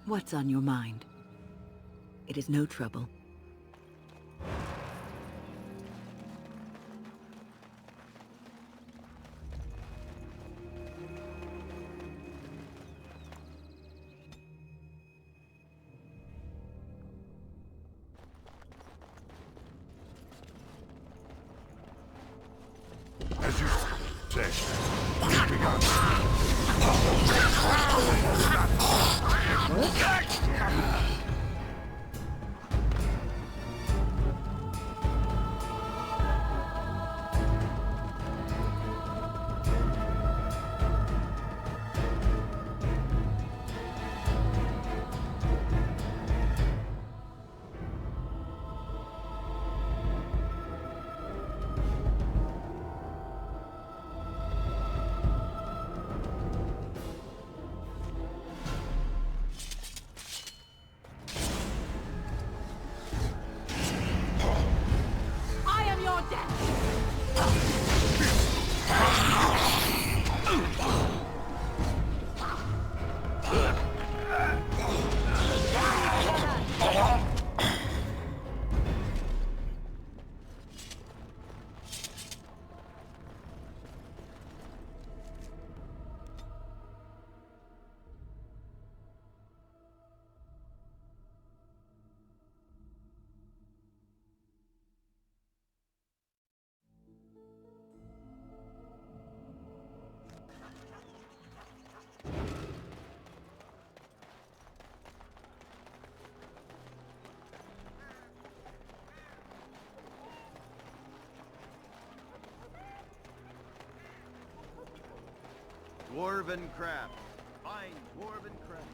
What's on your mind? It is no trouble. As you say, begun. Dwarven crafts. Fine dwarven crafts.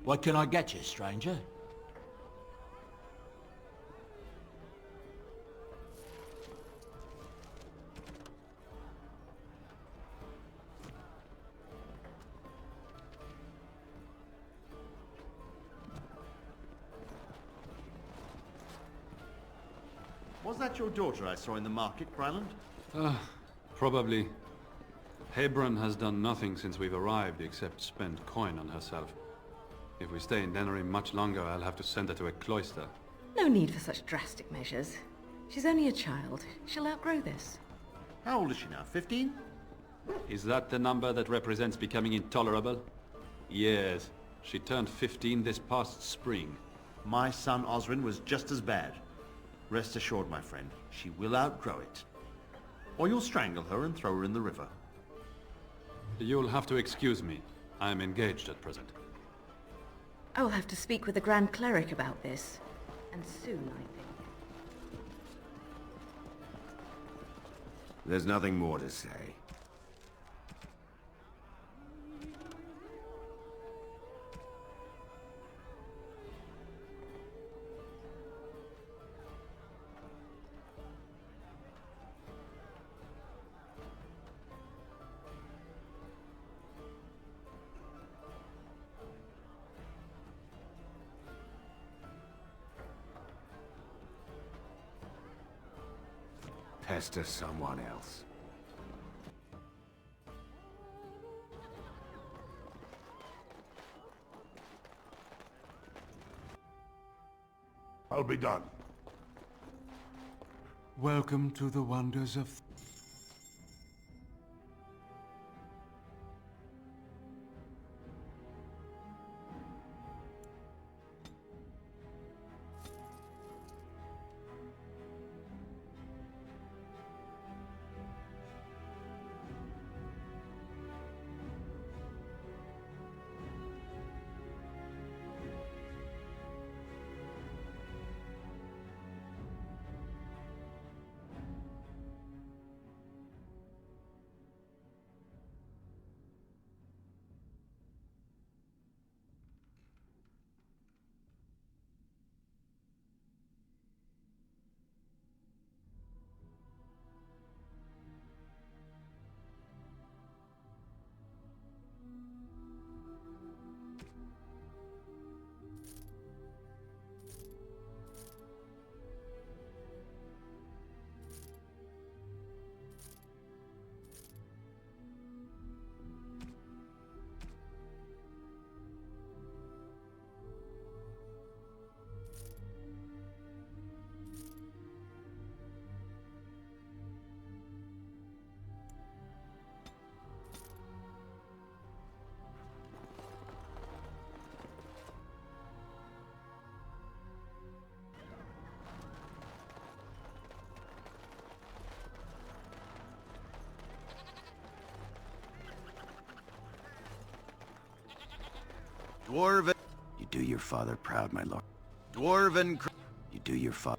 What can I get you, stranger? Was that your daughter I saw in the market, Ryland? Probably. Hebron has done nothing since we've arrived except spend coin on herself. If we stay in Dennerim much longer, I'll have to send her to a cloister. No need for such drastic measures. She's only a child. She'll outgrow this. How old is she now, 15? Is that the number that represents becoming intolerable? Yes. She turned 15 this past spring. My son Osrin was just as bad. Rest assured, my friend, she will outgrow it. Or you'll strangle her and throw her in the river. You'll have to excuse me. I'm engaged at present. I will have to speak with the Grand Cleric about this. And soon, I think. There's nothing more to say. Pester someone else. I'll be done. Welcome to the wonders of... Dwarven. You do your father proud, my lord. Dwarven. You do your father.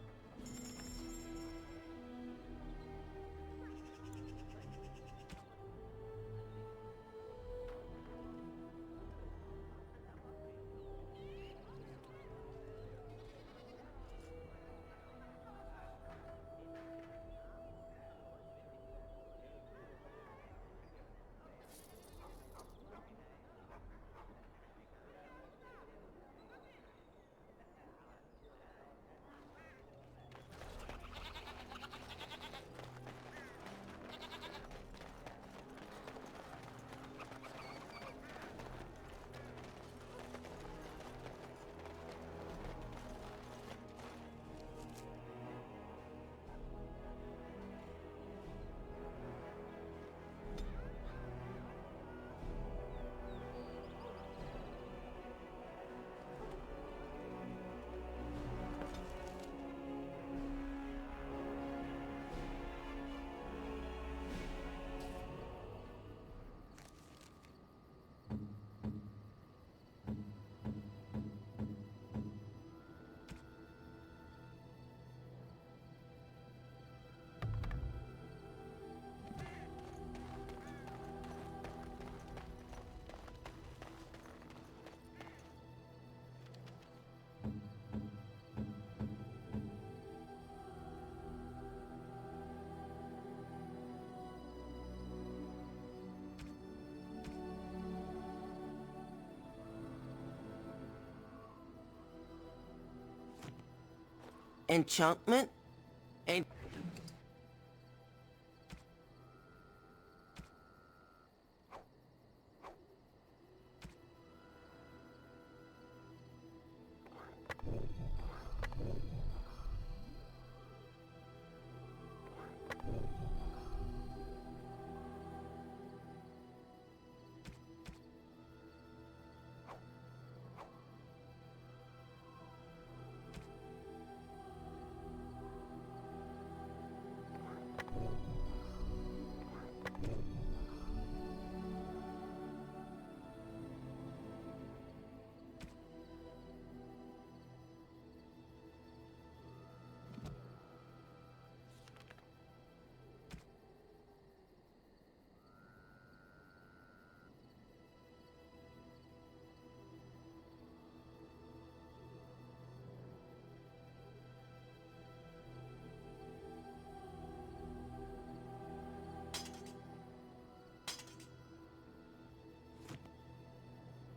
Enchantment?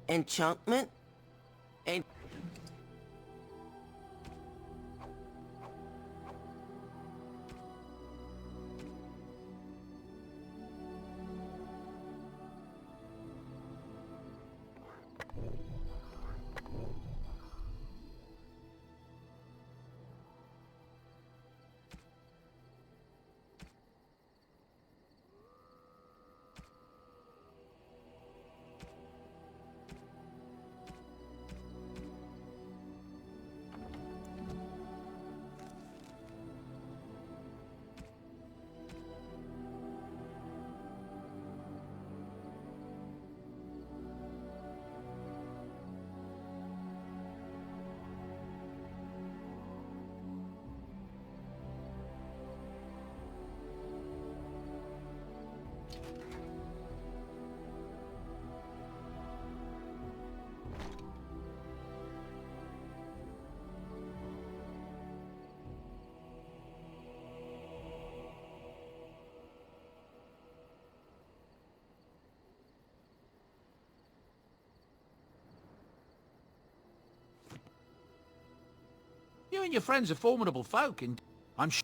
Enchantment? You and your friends are formidable folk, and I'm sure...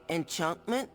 Enchantment?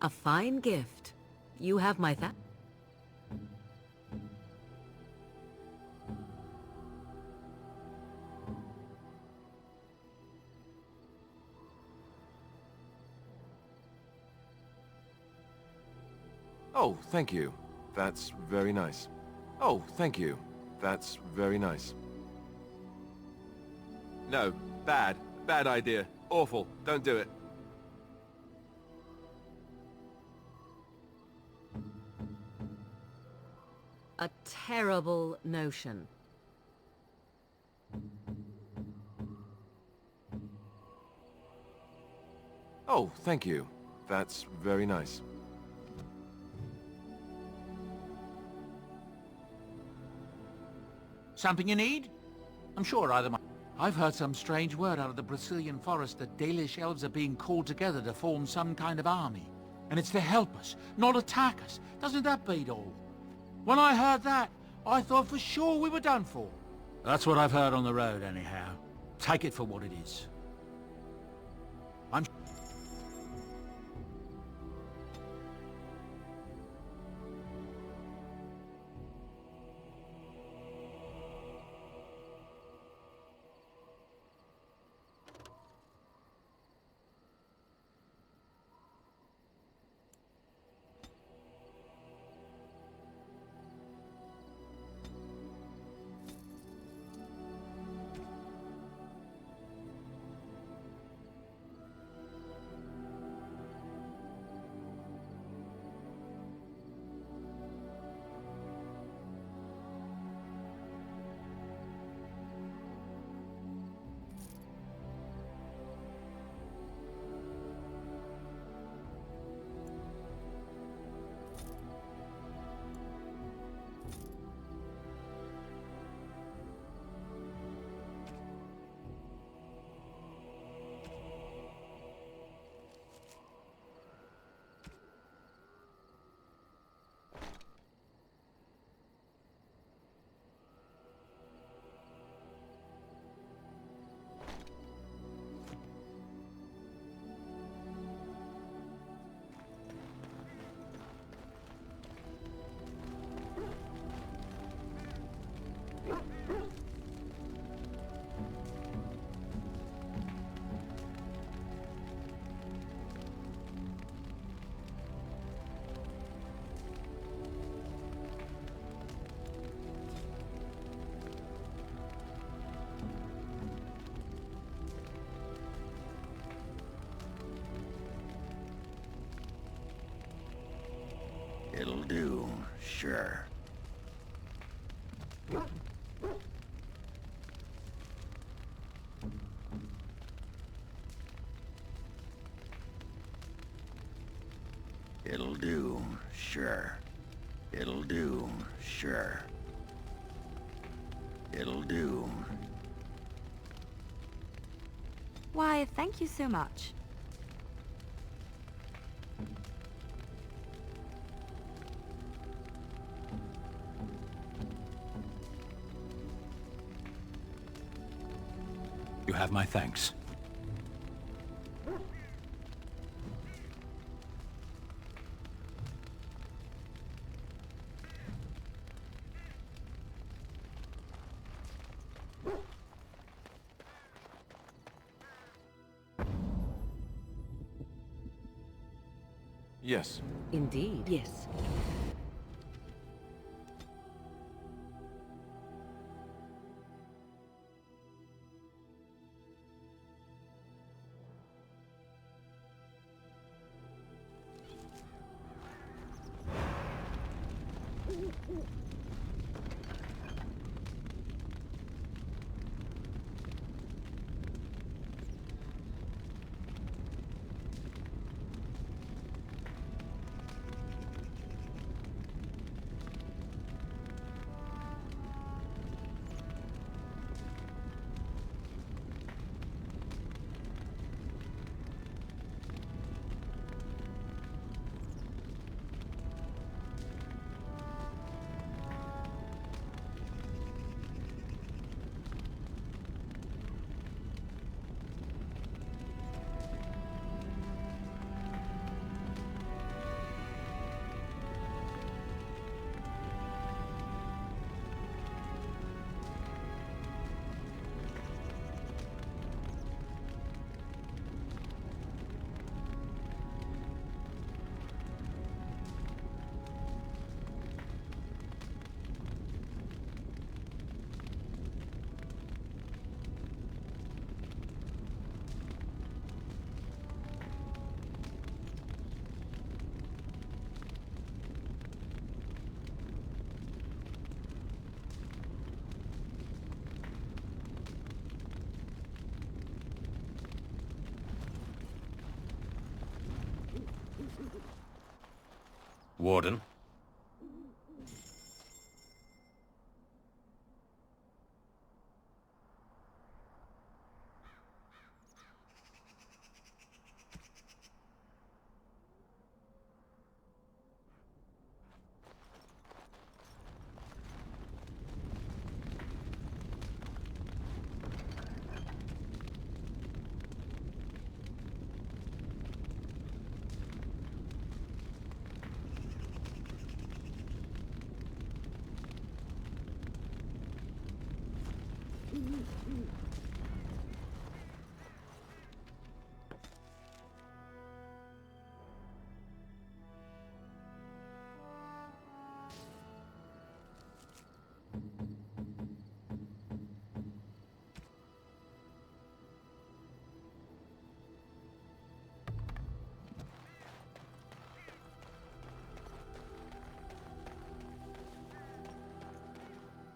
A fine gift. You have my Oh, thank you. That's very nice. Oh, thank you. That's very nice. No, bad. Bad idea. Awful. Don't do it. A terrible notion. Oh, thank you. That's very nice. Something you need? I'm sure either my... I've heard some strange word out of the Brazilian forest that Dalish elves are being called together to form some kind of army. And it's to help us, not attack us. Doesn't that beat all? When I heard that, I thought for sure we were done for. That's what I've heard on the road, anyhow. Take it for what it is. I'm... It'll do, sure. It'll do, sure. It'll do, sure. It'll do. Why, thank you so much. You have my thanks. Yes. Indeed. Yes. Warden.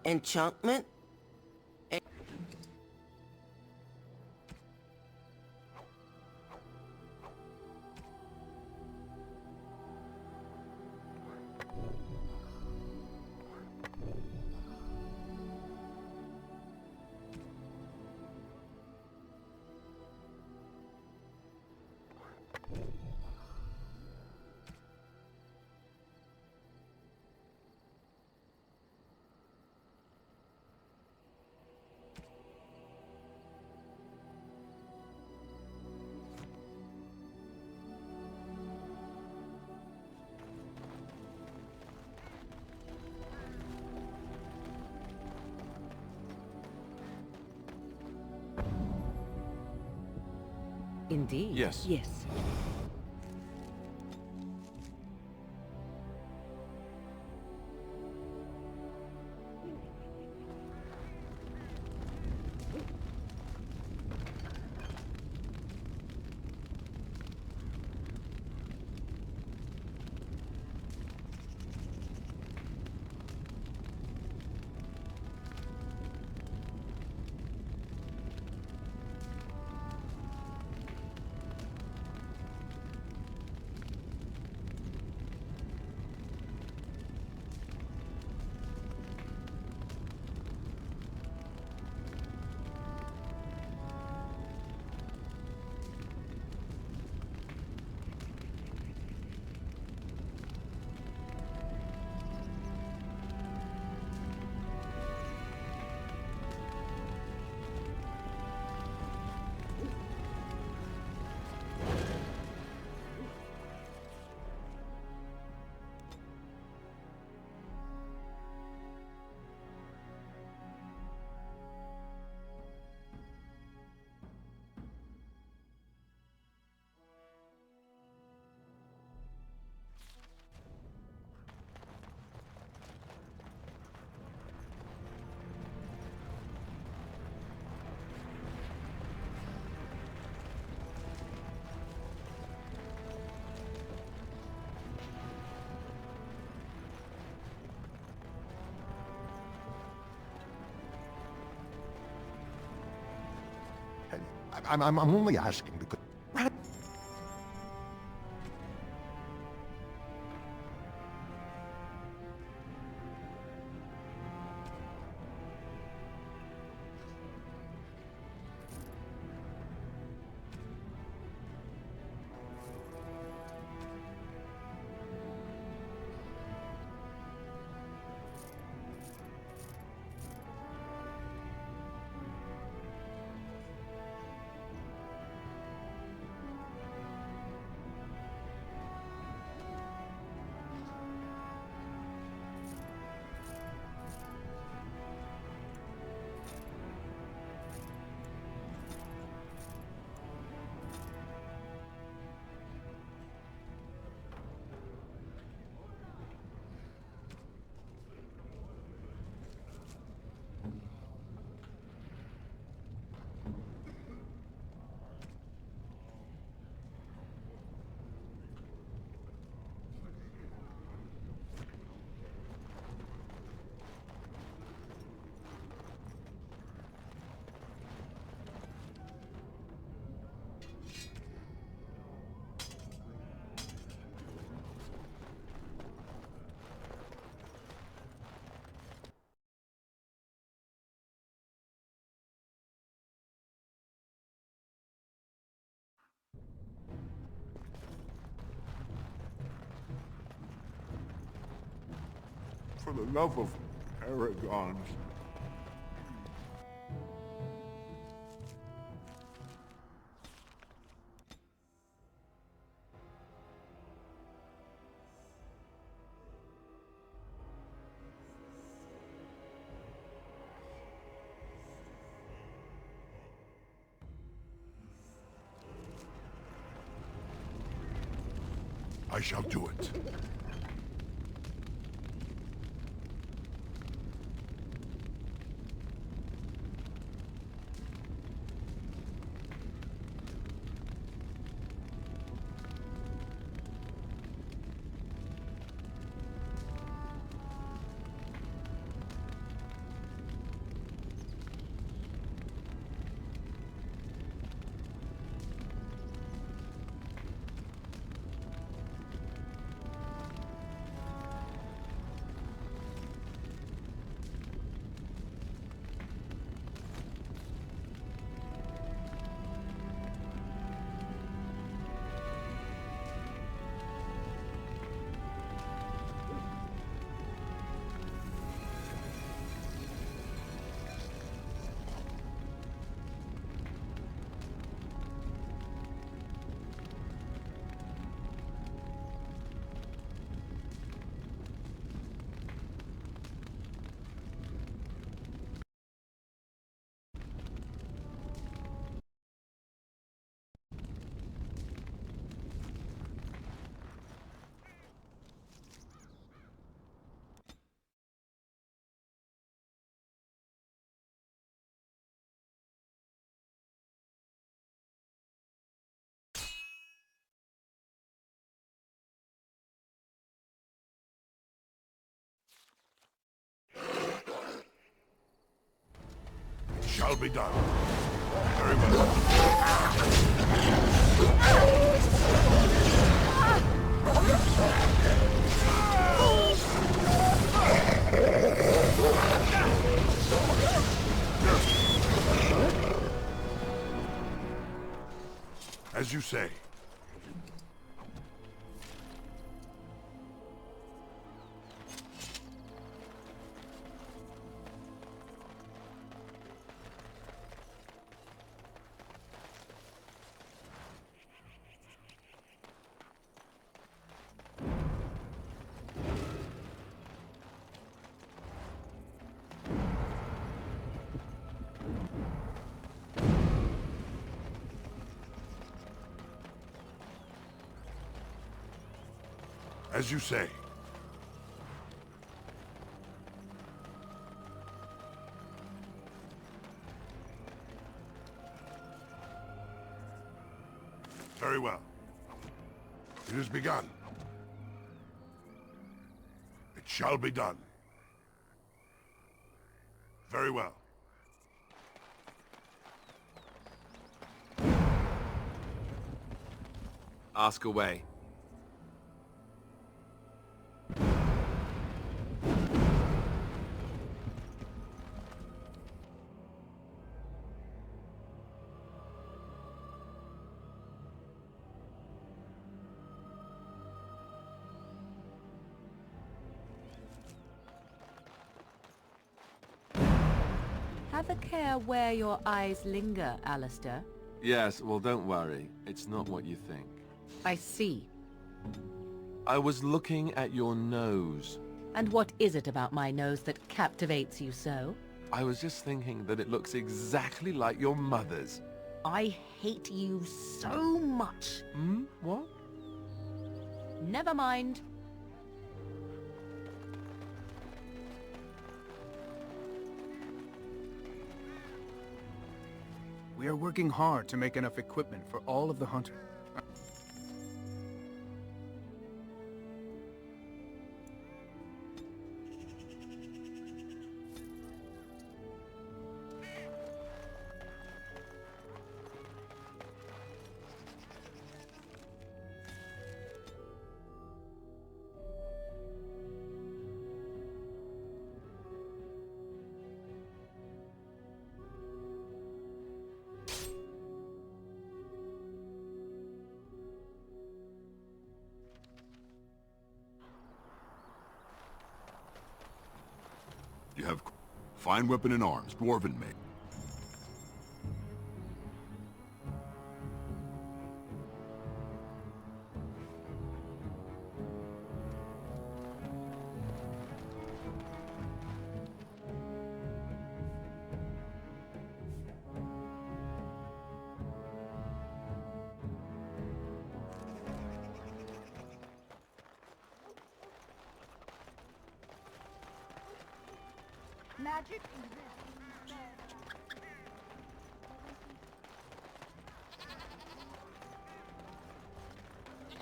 Enchantment? Indeed. Yes. Yes. I'm only asking because... For the love of paragons. I shall do it. Shall be done. Very well. As you say. As you say. Very well. It has begun. It shall be done. Very well. Ask away. Have a care where your eyes linger, Alistair. Yes, well, don't worry. It's not what you think. I see. I was looking at your nose. And what is it about my nose that captivates you so? I was just thinking that it looks exactly like your mother's. I hate you so much. Hmm? What? Never mind. We are working hard to make enough equipment for all of the hunters. You have fine weapon and arms, dwarven made. Magic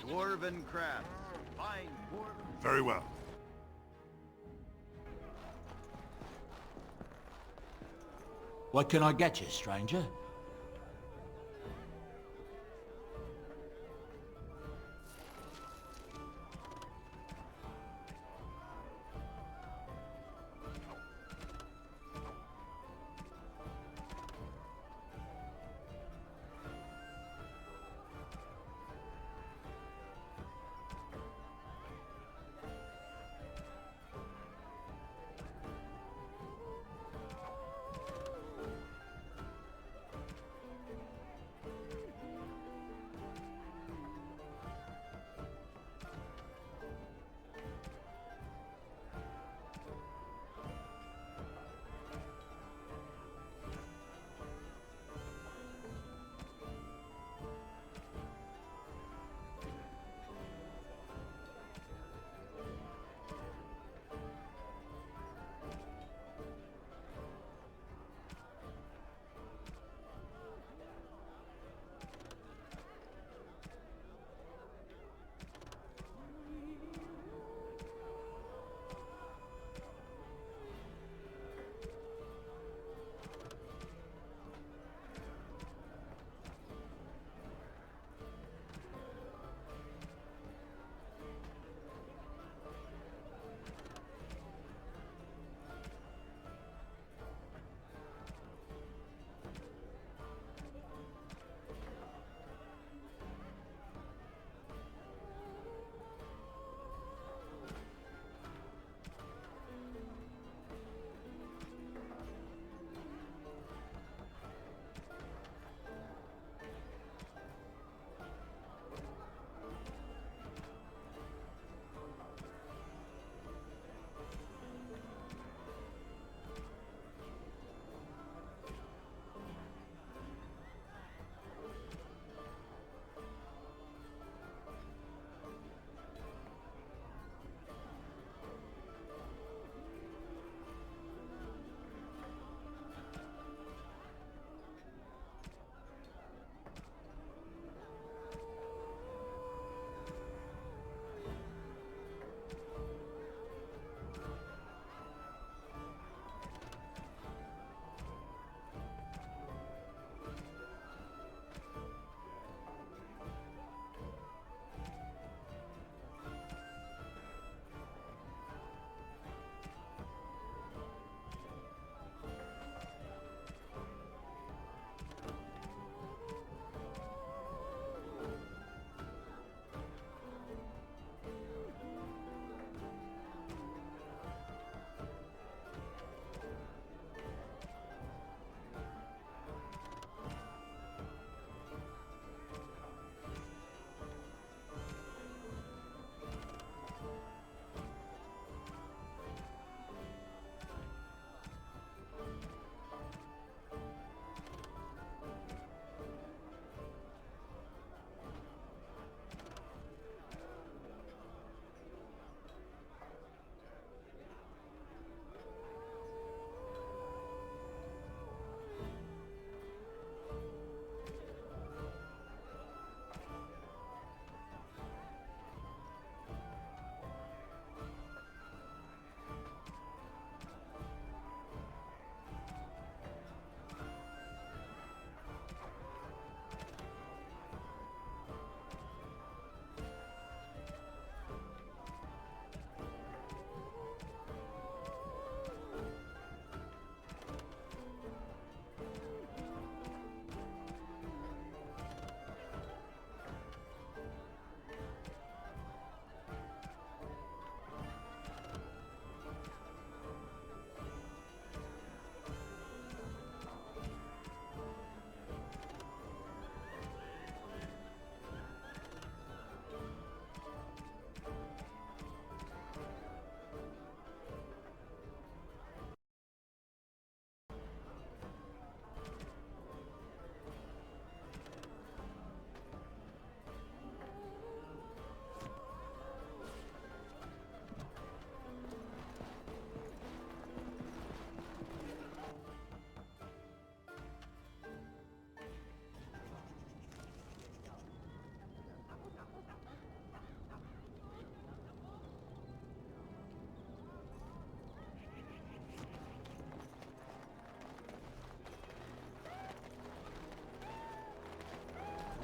Dwarven crafts. Fine dwarven... Very well. What can I get you, stranger?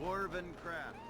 Dwarven craft.